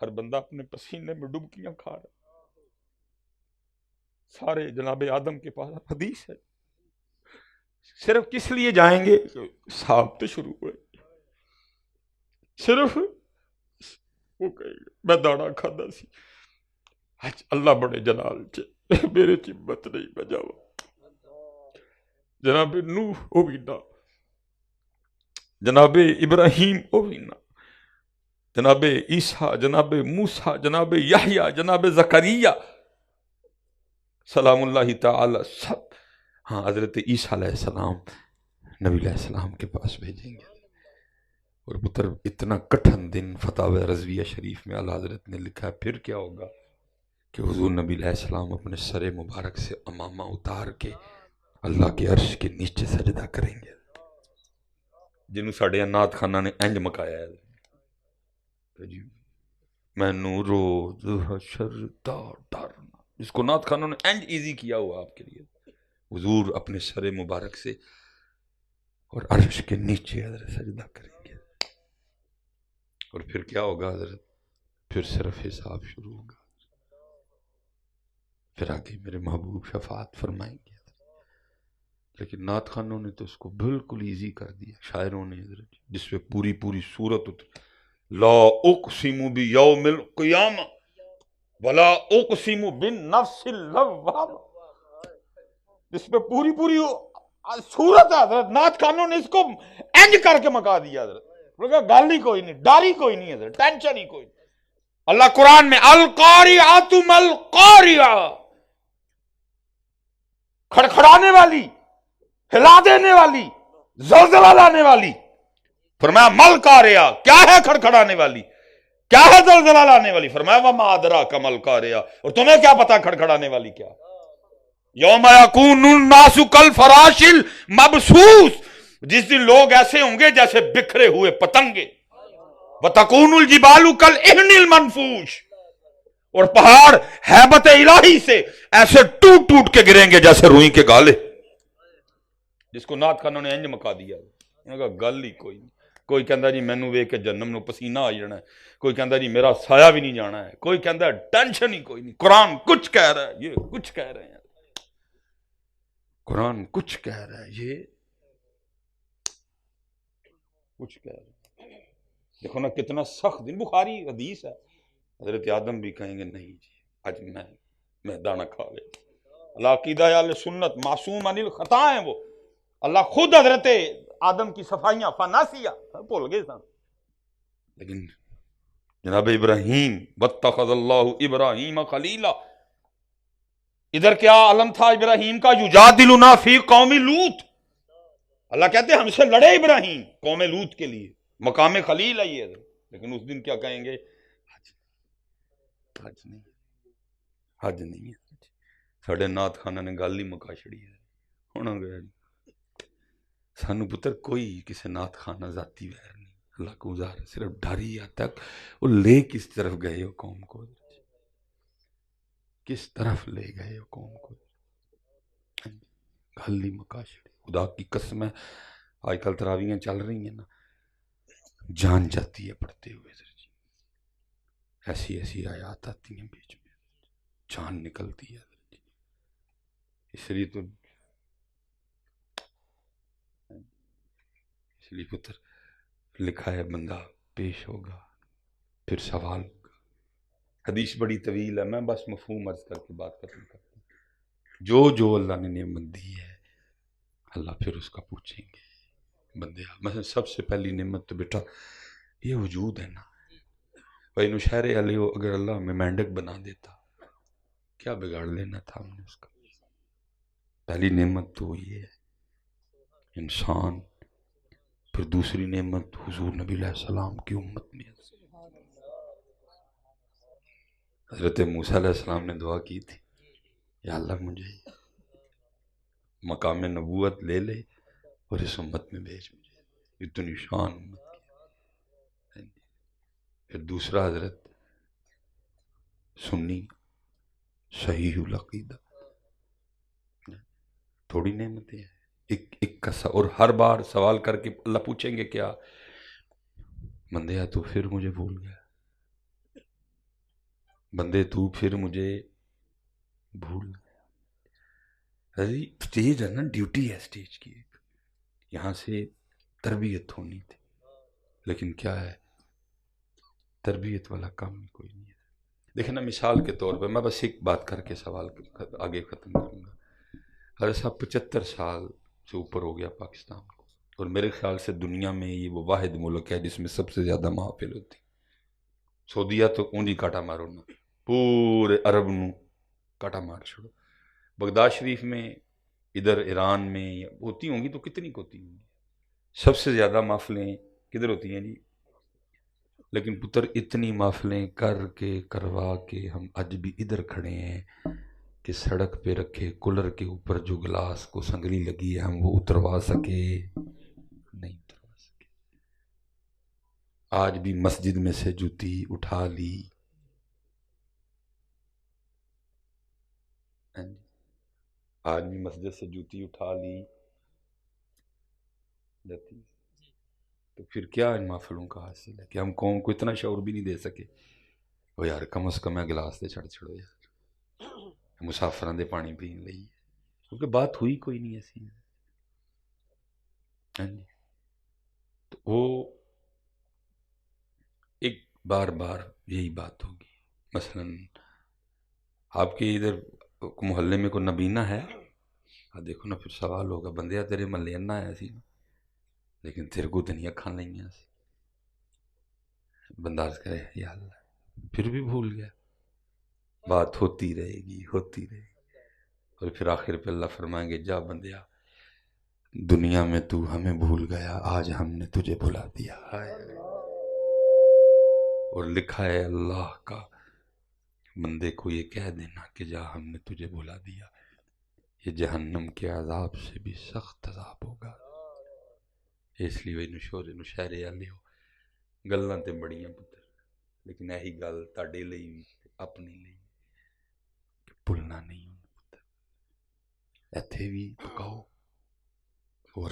ہر بندہ اپنے پسینے میں ڈبکیاں کھا رہا، سارے جناب آدم کے پاس حدیث ہے، صرف کس لیے جائیں گے؟ صاحب تو شروع ہوئے، صرف وہ کہے گا میں داڑا کھادا سی، آج اللہ بڑے جلال چ میرے چمت نہیں بجاوا۔ جناب نوح او بھی نہ، جناب ابراہیم او بھی نہ، جناب عیسیٰ، جناب موسیٰ، جناب یحییٰ، جناب زکریا سلام اللہ تعالی سب، ہاں حضرت عیسیٰ علیہ السلام نبی علیہ السلام کے پاس بھیجیں گے۔ اور پتر اتنا کٹھن دن فتاوی رضویہ شریف میں اعلیٰ حضرت نے لکھا ہے، پھر کیا ہوگا کہ حضور نبی علیہ السلام اپنے سر مبارک سے امامہ اتار کے اللہ کے عرش کے نیچے سجدہ کریں گے، جنہوں ساڑھے نات خانہ نے انج مکایا ہے جی مینوں روز حشر دا ڈرنا، جس کو نات خانوں نے انج ایزی کیا ہوا آپ کے لیے۔ حضور اپنے سر مبارک سے اور عرش کے نیچے حضرت سجدہ کریں گے، اور پھر کیا ہوگا حضرت؟ پھر صرف حساب شروع ہوگا، پھر آگے میرے محبوب شفاعت فرمائیں گے۔ لیکن نعت خانوں نے تو اس کو بالکل ایزی کر دیا، شاعروں نے حضرت جس پہ پوری پوری سورت اتری، لا اقسم بیوم القیامہ ولا اقسم بالنفس اللوامہ، جس پہ پوری پوری سورت ہے حضرت، نعت خانوں نے اس کو انج کر کے مکا دیا حضرت، گل ہی کوئی نہیں، ڈر ہی کوئی نہیں حضرت، ٹینشن ہی کوئی نہیں۔ اللہ قرآن میں القاریعۃ ما القاریعہ، کھڑکھڑانے والی، ہلا دینے والی، زلزلہ لانے والی، فرمایا مل قاریہ، کیا ہے کھڑکھڑانے والی، کیا ہے زلزلہ لانے والی؟ فرمایا وما ادراک مل قاریہ، اور تمہیں کیا پتا کھڑکھڑانے والی کیا؟ یوم یکون الناس کالفراش المبثوث، جس دن لوگ ایسے ہوں گے جیسے بکھرے ہوئے پتنگے، وتکون الجبال کالعہن المنفوش، اور پہاڑ ہیبت الہی سے ایسے ٹوٹ ٹوٹ کے گریں گے جیسے روئی کے گالے، جس کو نعت خانوں نے انج مکا دیا۔ انہوں نے کہا گل ہی کوئی نہیں، کوئی کہندا جی مینوں ویکھ کے جہنم نو پسینہ آ جانا ہے، کوئی کہندا جی میرا سایہ بھی نہیں جانا ہے، کوئی کہندا ہے ٹینشن ہی کوئی نہیں، قرآن کچھ کہہ رہا ہے، یہ کچھ کہہ رہے ہیں، قرآن کچھ کہہ رہا ہے، یہ کچھ کہہ رہا ہے۔ دیکھو نا کتنا سخت دن، بخاری حدیث ہے، حضرت آدم بھی کہیں گے نہیں جی آج میں دانا کھا گیا۔ اللہ عقیدہ اہل سنت معصوم عن الخطا ہیں وہ، اللہ خود حضرت آدم کی صفائیاں فناسیہ بھول گئے سن، لیکن جناب ابراہیم واتخذ اللہ ابراہیم خلیلا، ادھر کیا علم تھا ابراہیم کا؟ یجادلنا فی قوم لوط، اللہ کہتے ہیں ہم سے لڑے ابراہیم قوم لوط کے لیے، مقام خلیل ہے یہ، لیکن اس دن کیا کہیں گے؟ حج نہیں، حج نہیں ہے، ساڑھے نعت خانہ نے گل ہی مکا چھڑی ہے۔ ہونا گیا سانو پتر کوئی کسی نعت خانہ ذاتی ویر نہیں، اللہ کو ظاہر صرف ڈر ہی آتا ہے وہ لے کس طرف گئے ہو قوم کو، کس طرف لے گئے ہو قوم کو، گل ہی مکا چھڑی۔ خدا کی قسم ہے آج کل تراویحیں چل رہی ہیں نا، جان جاتی ہے پڑھتے ہوئے، ایسی ایسی آیات آتی ہیں بیچ میں، جان نکلتی ہے۔ اس لیے تو اس لیے پتر لکھا ہے بندہ پیش ہوگا پھر سوال ہوگا۔ حدیث بڑی طویل ہے، میں بس مفہوم عرض کر کے بات ختم کرتا ہوں۔ جو اللہ نے نعمت دی ہے اللہ پھر اس کا پوچھیں گے بندے۔ مثلا سب سے پہلی نعمت تو بیٹا یہ وجود ہے نا، بھائی نشہر علیہ اگر اللہ ہمیں مینڈک بنا دیتا کیا بگاڑ لینا تھا ہم نے اس کا؟ پہلی نعمت تو یہ ہے انسان پھر دوسری نعمت حضور نبی علیہ السلام کی امت میں حضرت موسیٰ علیہ السلام نے دعا کی تھی، یا اللہ مجھے مقام نبوت لے لے اور اس امت میں بھیج، مجھے اتنی شان امت کی۔ پھر دوسرا حضرت سنی صحیح العقیدہ، تھوڑی نعمتیں ہیں، ایک کا اور ہر بار سوال کر کے اللہ پوچھیں گے کیا؟ بندیا تو پھر مجھے بھول گیا، بندے تو پھر مجھے بھول گیا۔ اسٹیج ہے نا، ڈیوٹی ہے اسٹیج کی، ایک یہاں سے تربیت ہونی تھی، لیکن کیا ہے، تربیت والا کام کوئی نہیں ہے۔ دیکھیں نا، مثال کے طور پہ میں بس ایک بات کر کے سوال آگے ختم کروں گا۔ حضرت صاحب 75 سال سے اوپر ہو گیا پاکستان کو، اور میرے خیال سے دنیا میں یہ وہ واحد ملک ہے جس میں سب سے زیادہ محافل ہوتی۔ سعودیہ تو اونجی کاٹا مارو نا، پورے عرب نو کاٹا مار چھوڑو۔ بغداد شریف میں، ادھر ایران میں ہوتی ہوں گی تو کتنی کو ہوتی ہوں گی، سب سے زیادہ محفلیں کدھر ہوتی ہیں جی؟ لیکن پتر اتنی محفلیں کر کے کروا کے ہم اج بھی ادھر کھڑے ہیں کہ سڑک پہ رکھے کولر کے اوپر جو گلاس کو سنگلی لگی ہے ہم وہ اتروا سکے نہیں اتروا سکے۔ آج بھی مسجد میں سے جوتی اٹھا لی، آج بھی مسجد سے جوتی اٹھا لی جاتی، تو پھر کیا ان محفلوں کا حاصل ہے کہ ہم قوم کو اتنا شعور بھی نہیں دے سکے؟ وہ یار کم از کم گلاس دے چھڑ چھڑو یار، مسافران دے پانی پین لئی، کیونکہ بات ہوئی کوئی نہیں ایسی۔ تو وہ ایک بار بار یہی بات ہوگی۔ مثلا آپ کے ادھر محلے میں کوئی نبینہ ہے، دیکھو نا پھر سوال ہوگا، بندیا تیرے محلے انا ہے سی لیکن تیرے کو دنیا کھان لیں سی، بندہ کرے یا اللہ، پھر بھی بھول گیا۔ بات ہوتی رہے گی ہوتی رہے گی، اور پھر آخر پہ اللہ فرمائیں گے جا بندیا، دنیا میں تو ہمیں بھول گیا، آج ہم نے تجھے بھلا دیا۔ اور لکھا ہے اللہ کا، بندے کو یہ کہہ دینا کہ جا ہم نے تجھے بھلا دیا، یہ جہنم کے عذاب سے بھی سخت عذاب ہوگا۔ اس لیے نشہرے والے ہو گلاں تے بڑیاں پتر، لیکن یہی گل تاڈے لئی بھی اپنے لئی کہ بھولنا نہیں پتر، ایتھے بھی پکاؤ اور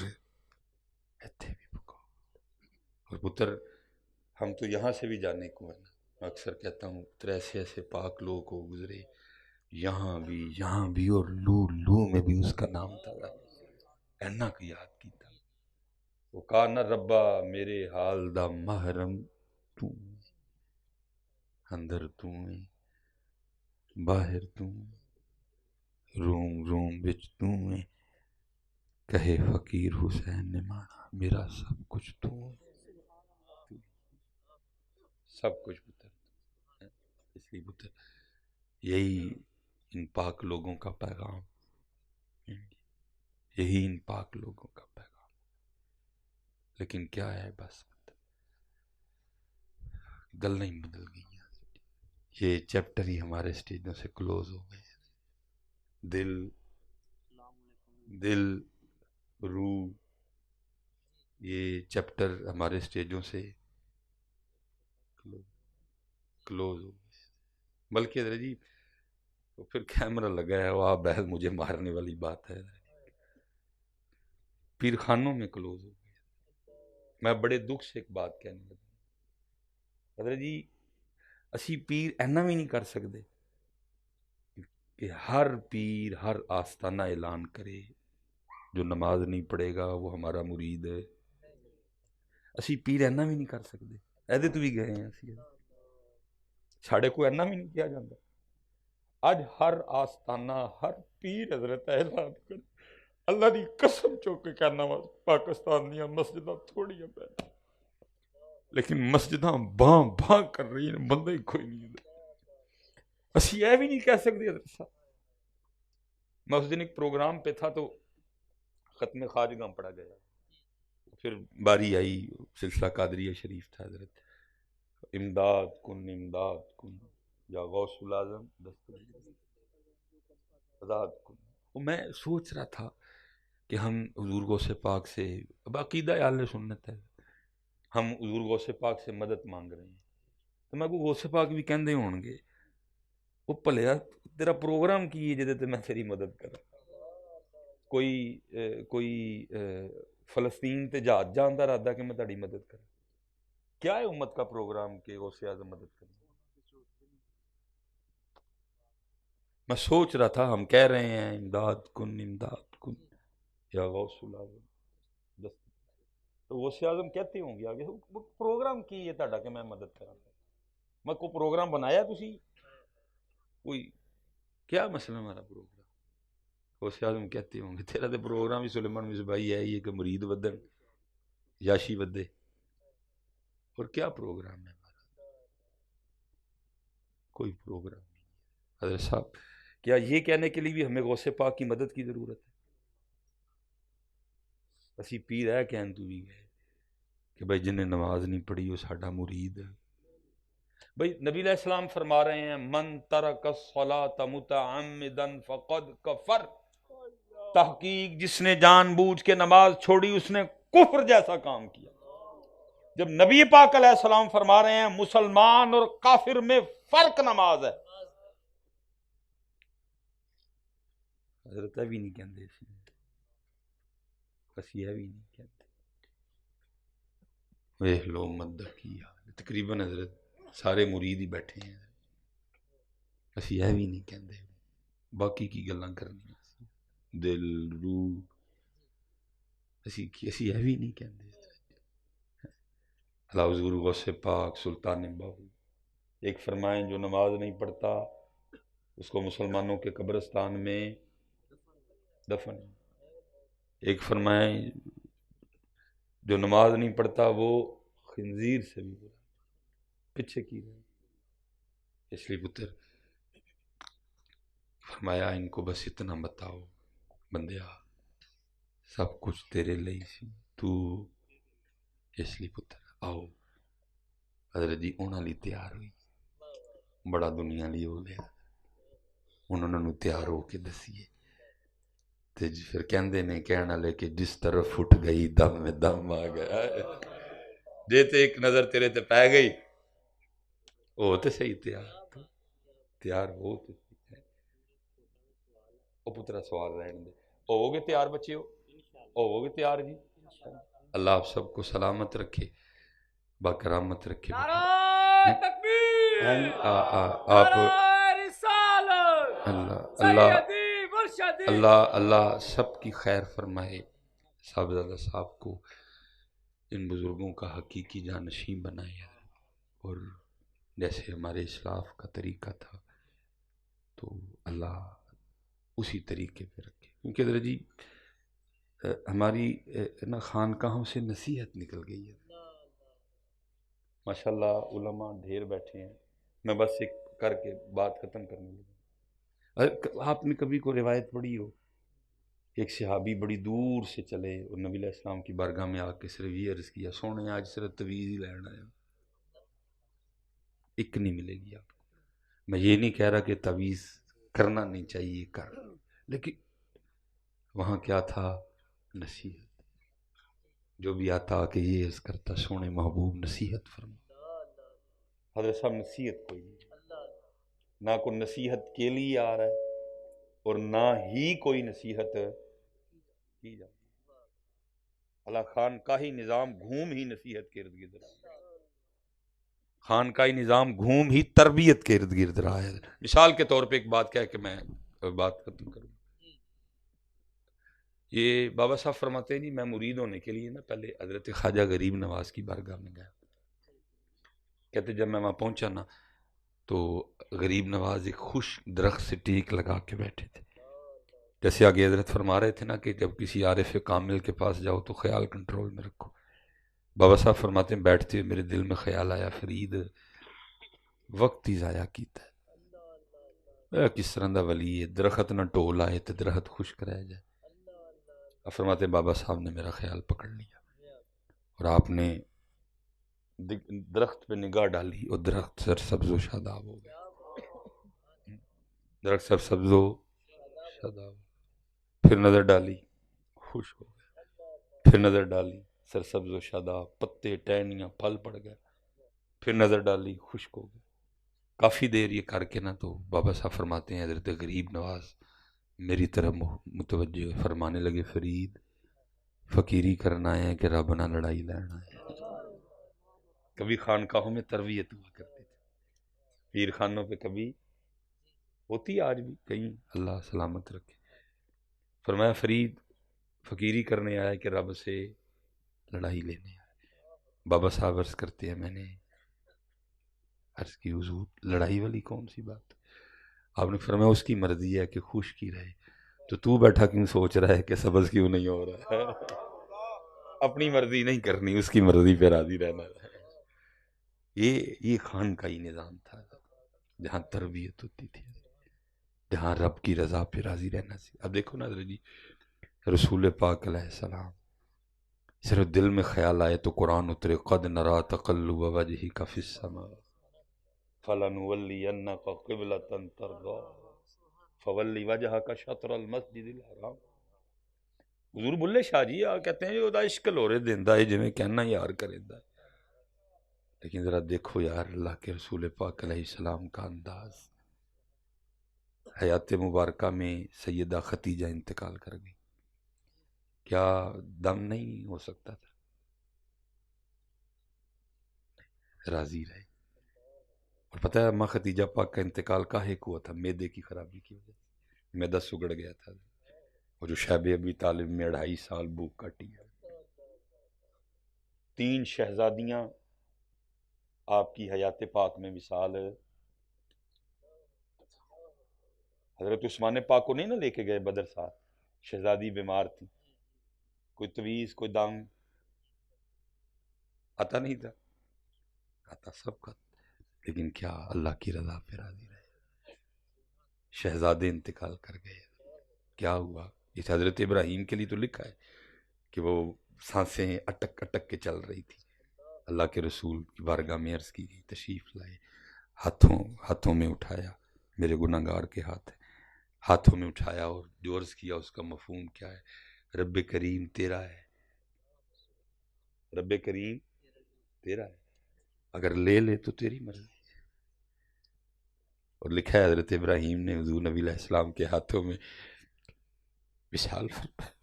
ایتھے بھی پکاؤ۔ اور پتر ہم تو یہاں سے بھی جانے کو ہیں، میں اکثر کہتا ہوں پتر ایسے ایسے پاک لوگ ہو گزرے یہاں بھی اور لو میں بھی اس کا نام تھا، اینا کو یاد کیتا۔ وہ کانا ربا میرے حال دا محرم تو، اندر تو باہر تو، روم بچ تو، کہے فقیر حسین نے مانا میرا سب کچھ تو، سب کچھ پتر۔ اس لیے پتر یہی ان پاک لوگوں کا پیغام، یہی ان پاک لوگوں کا پیغام۔ لیکن کیا ہے، بس گل نہیں بدل گئی، یہ چیپٹر ہی ہمارے سٹیجوں سے کلوز ہو گئے۔ دل روح، یہ چیپٹر ہمارے سٹیجوں سے کلوز ہو گئے۔ بلکہ حضرت جی تو پھر کیمرہ لگا ہے، وہ بحث مجھے مارنے والی بات ہے، پیر خانوں میں کلوز ہو گئے۔ میں بڑے دکھ سے ایک بات کہنے لگا، حضرت جی اسی پیر اینا بھی نہیں کر سکتے کہ ہر پیر ہر آستانہ اعلان کرے جو نماز نہیں پڑھے گا وہ ہمارا مرید ہے۔ اسی پیر اینا بھی نہیں کر سکتے، ایدے تو بھی گئے ہیں اسی، ساڑھے کو اینا بھی نہیں کیا جاتا۔ آج ہر آستانہ ہر پیر حضرت اعلان کر، اللہ دی قسم چوکے کہنا پاکستان دیا مسجدہ تھوڑی ہیں پہلے، لیکن مسجدہ باں کر رہی ہیں، بندہ ہی کوئی نہیں ہے۔ اسی یہ بھی نہیں کہہ سکتے حضرت صاحب۔ میں اس دن ایک پروگرام پہ تھا تو ختم خواجگاں پڑھا گیا، پھر باری آئی سلسلہ قادریہ شریف تھا حضرت، امداد کن یا غوث العظم آزاد کن. تو میں سوچ رہا تھا کہ ہم حضور غوث پاک سے، اب عقیدہ اہل سنت ہے، ہم حضور غوث پاک سے مدد مانگ رہے ہیں، تو میں کو غوث پاک بھی کہندے ہون گے وہ پلیا تیرا پروگرام کی ہے جدے میں تیری مدد کر، کوئی فلسطین تے جہاد جاندا رہتا کہ میں تیری مدد کر، کیا ہے امت کا پروگرام کہ غوث اعظم مدد کریں؟ میں سوچ رہا تھا ہم کہہ رہے ہیں امداد کن یا غوث العظم، تو غوث اعظم کہتے ہوں گے آگے وہ پروگرام کی ہے تہاڈا کہ میں مدد کراں، میں کوئی پروگرام بنایا تسی کوئی، کیا مسئلہ ہمارا پروگرام؟ غوث اعظم کہتے ہوں گے تیرا تو پروگرام ہی سلیمان مصباحی ہے یہ کہ مرید ودن یاشی ودے، اور کیا پروگرام ہے ہمارا؟ کوئی پروگرام نہیں. حضرت صاحب کیا یہ کہنے کے لیے بھی ہمیں غوث پاک کی مدد کی ضرورت ہے؟ اسی پیر ہے کہن تو بھی گئے کہ بھائی جن نے نماز نہیں پڑھی وہ ساڈا مرید ہے. بھائی نبی علیہ السلام فرما رہے ہیں من ترک الصلاۃ متعمدا فقد کفر، تحقیق جس نے جان بوجھ کے نماز چھوڑی اس نے کفر جیسا کام کیا. جب نبی پاک علیہ السلام فرما رہے ہیں مسلمان اور کافر میں فرق نماز ہے، حضرت بھی نہیں کہندے بس یہ بھی نہیں کہتے. ویخ لو مدد کی تقریباً حضرت سارے مرید ہی بیٹھے ہیں، اسی یہ بھی نہیں کہندے، باقی کی گلاں کرنی دل روح، اسی یہ بھی نہیں کہندے. اللہ حضور غوث پاک سلطان باہو ایک فرمائیں جو نماز نہیں پڑھتا اس کو مسلمانوں کے قبرستان میں دفن، ایک فرمائیں جو نماز نہیں پڑھتا وہ خنزیر سے بھی برا، پیچھے کی رہے. اس لیے پتر فرمایا ان کو بس اتنا بتاؤ بندیا سب کچھ تیرے لئی سی تو، اس لیے پتر آؤ. حضرت جی انہاں لی تیار ہوئی، بڑا دنیا لی ہو لیا، انہوں نے تیار ہو کے دسیے تے پھر کہندے نے کہنا لے کہ جس طرف اٹھ گئی دم میں دم آ گیا، جے تے ایک نظر تیرے تے پہ گئی او تے صحیح تیار ہو تے او پترا سوال رہن دے، ہو گے تیار بچے ہو گے تیار جی. اللہ آپ سب کو سلامت رکھے باکرامت رکھے. نعرہ تکبیر، آپ اللہ سب کی خیر فرمائے. صاحبزادہ صاحب کو ان بزرگوں کا حقیقی جانشین بنائے، اور جیسے ہمارے اسلاف کا طریقہ تھا تو اللہ اسی طریقے پہ رکھے. کیونکہ حضرت جی ہماری نا خانقاہوں سے نصیحت نکل گئی ہے، ماشاءاللہ علماء ڈھیر بیٹھے ہیں. میں بس ایک کر کے بات ختم کرنے لگا. آپ نے کبھی کوئی روایت پڑھی ہو ایک صحابی بڑی دور سے چلے اور نبی علیہ السلام کی بارگاہ میں آ کے صرف یہ عرض کیا سونے آج صرف تویز ہی لینا ہے، ایک نہیں ملے گی آپ کو. میں یہ نہیں کہہ رہا کہ تویز کرنا نہیں چاہیے کر، لیکن وہاں کیا تھا نصیحت. جو بھی آتا کہ یہ عرض کرتا سونے محبوب نصیحت فرما. حضرت صاحب نصیحت کوئی نہیں، نہ کوئی نصیحت کے لیے آ رہا ہے اور نہ ہی کوئی نصیحت کی جاتی. اللہ خانقاہی نظام گھوم ہی نصیحت کے ارد گرد رہا ہے، خانقاہی نظام گھوم ہی تربیت کے ارد گرد رہا ہے. مثال کے طور پہ ایک بات کہہ کہ میں بات ختم کروں. یہ بابا صاحب فرماتے ہیں جی میں مرید ہونے کے لیے نا پہلے حضرت خواجہ غریب نواز کی بارگاہ میں گیا. کہتے جب میں وہاں پہنچا نا تو غریب نواز ایک خوش درخت سے ٹیک لگا کے بیٹھے تھے. جیسے آگے حضرت فرما رہے تھے نا کہ جب کسی عارف کامل کے پاس جاؤ تو خیال کنٹرول میں رکھو. بابا صاحب فرماتے ہیں بیٹھتے ہوئے میرے دل میں خیال آیا فرید وقت ہی ضائع کیتا ہے، کس طرح دا ولی ہے درخت نہ ٹول آئے تو درخت خشک رہ جائے. فرماتے ہیں بابا صاحب نے میرا خیال پکڑ لیا. اور آپ نے درخت پہ نگاہ ڈالی اور درخت سرسبز و شاداب ہو گیا، درخت سرسبز و شاداب، پھر نظر ڈالی خوش ہو گیا، پھر نظر ڈالی سرسبز و شاداب، پتے ٹہنیاں پھل پڑ گئے، پھر نظر ڈالی خشک ہو گیا۔ کافی دیر یہ کر کے نا تو بابا صاحب فرماتے ہیں حضرت غریب نواز میری طرف متوجہ فرمانے لگے، فرید فقیری کرنا ہے کہ رب نہ لڑائی لینا ہے۔ کبھی خانقاہوں میں تربیت ہوا کرتی تھی، پیر خانوں پہ کبھی ہوتی، آج بھی کہیں، اللہ سلامت رکھے۔ فرمایا فرید فقیری کرنے آیا کہ رب سے لڑائی لینے آیا۔ بابا صاحب عرض کرتے ہیں میں نے عرض کی حضور لڑائی والی کون سی بات؟ آپ نے فرمایا اس کی مرضی ہے کہ خوش کی رہے، تو بیٹھا کیوں سوچ رہا ہے کہ سبز کیوں نہیں ہو رہا ہے؟ اپنی مرضی نہیں کرنی، اس کی مرضی پہ راضی رہنا ہے۔ یہ خانقاہی نظام تھا جہاں تربیت ہوتی تھی، جہاں رب کی رضا پہ راضی رہنا سی۔ اب دیکھو نا حضرت جی، رسول پاک علیہ السلام صرف دل میں خیال آئے تو قرآن اترے، قد نرا تقلب وجہک فی السماء فلنولینک قبلۃ ترضاها فولی وجہک شطر المسجد الحرام۔ حضور بلے شاہ جی کہتے ہیں جو عشق لورے دیندا ہے جویں کہنا یار کریندا ہے، لیکن ذرا دیکھو یار اللہ کے رسول پاک علیہ السلام کا انداز۔ حیات مبارکہ میں سیدہ خدیجہ انتقال کر گئی، کیا دم نہیں ہو سکتا تھا؟ راضی رہے۔ اور پتہ ہے اماں خدیجہ پاک کا انتقال کاہے کو ہوا تھا؟ معدے کی خرابی کی وجہ سے، معدہ سگڑ گیا تھا، اور جو شیب ابی طالب میں 2.5 سال بھوک کاٹی ہے۔ 3 شہزادیاں آپ کی حیات پاک میں مثال ہے۔ حضرت عثمان پاک کو نہیں نہ لے کے گئے بدر ساتھ، شہزادی بیمار تھی، کوئی تویز کوئی دم آتا نہیں تھا، آتا سب کا، لیکن کیا اللہ کی رضا پہ راضی رہے۔ شہزادے انتقال کر گئے، کیا ہوا؟ اس حضرت ابراہیم کے لیے تو لکھا ہے کہ وہ سانسیں اٹک اٹک کے چل رہی تھی، اللہ کے رسول کی بارگاہ میں عرض کی گئی، تشریف لائے، ہاتھوں میں اٹھایا، میرے گناہگار کے ہاتھوں میں اٹھایا، اور جو عرض کیا اس کا مفہوم کیا ہے؟ رب کریم تیرا ہے، رب کریم تیرا ہے، اگر لے لے تو تیری مرضی۔ اور لکھا ہے حضرت ابراہیم نے حضور نبی علیہ السلام کے ہاتھوں میں وصال فرمایا۔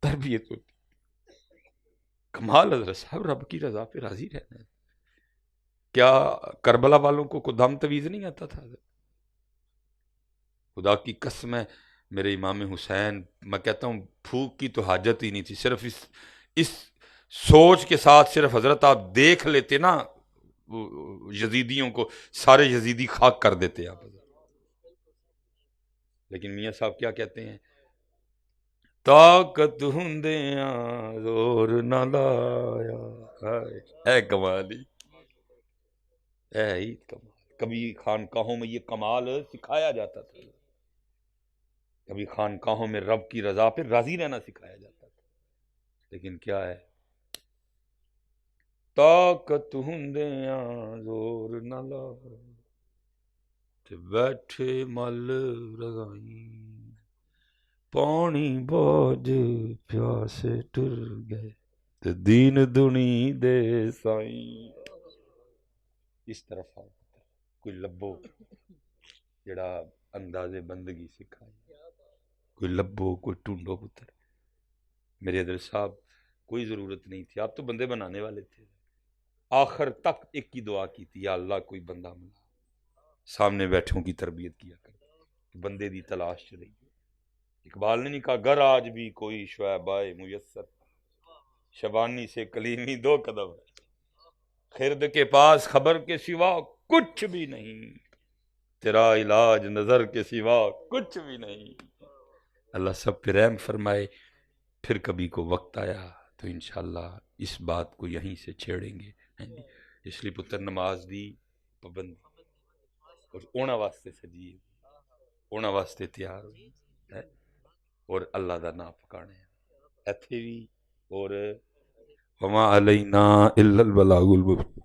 تربیت ہوتی، کمال حضرت صاحب، رب کی رضا پہ راضی رہنا ہے۔ کیا کربلا والوں کو کوئی دم تویز نہیں آتا تھا؟ خدا کی قسم ہے، میرے امام حسین، میں کہتا ہوں پھوک کی تو حاجت ہی نہیں تھی، صرف اس سوچ کے ساتھ صرف حضرت آپ دیکھ لیتے نا یزیدیوں کو، سارے یزیدی خاک کر دیتے آپ۔ لیکن میاں صاحب کیا کہتے ہیں؟ طاقت ہندیاں زور نہ لایا، اے کمالی، اے کمال۔ کبھی خانقاہوں میں یہ کمال سکھایا جاتا تھا، کبھی خانقاہوں میں رب کی رضا پہ راضی رہنا سکھایا جاتا تھا، لیکن کیا ہے؟ طاقت ہندیاں زور نہ لایا تے بیٹھے مل رضائیں، پانی باج پیاسے ٹر گئے تے دین دنی دے سائیں۔ اس طرف آؤ، کوئی لبو جڑا انداز بندگی سکھائے، کوئی لبو کوئی ٹونڈو پتر۔ میرے حضرت صاحب کوئی ضرورت نہیں تھی، آپ تو بندے بنانے والے تھے، آخر تک ایک کی دعا کی تھی، یا اللہ کوئی بندہ ملا، سامنے بیٹھوں کی تربیت کیا کر، بندے دی تلاش رہی۔ اقبال نے نہیں کہا گر آج بھی کوئی شعبۂ میسر، شبانی سے کلیمی 2 قدم، خرد کے پاس خبر کے سوا کچھ بھی نہیں، تیرا علاج نظر کے سوا کچھ بھی نہیں۔ اللہ سب پہ رحم فرمائے۔ پھر کبھی کو وقت آیا تو انشاءاللہ اس بات کو یہیں سے چھیڑیں گے، اس لیے پتر نماز دی پابندی، اور اونا واسطے سجیے، اونا واسطے تیار ہوئے، اور اللہ دا نام پکانے ایتھے بھی اور وما علینا الا البلاغ المبین.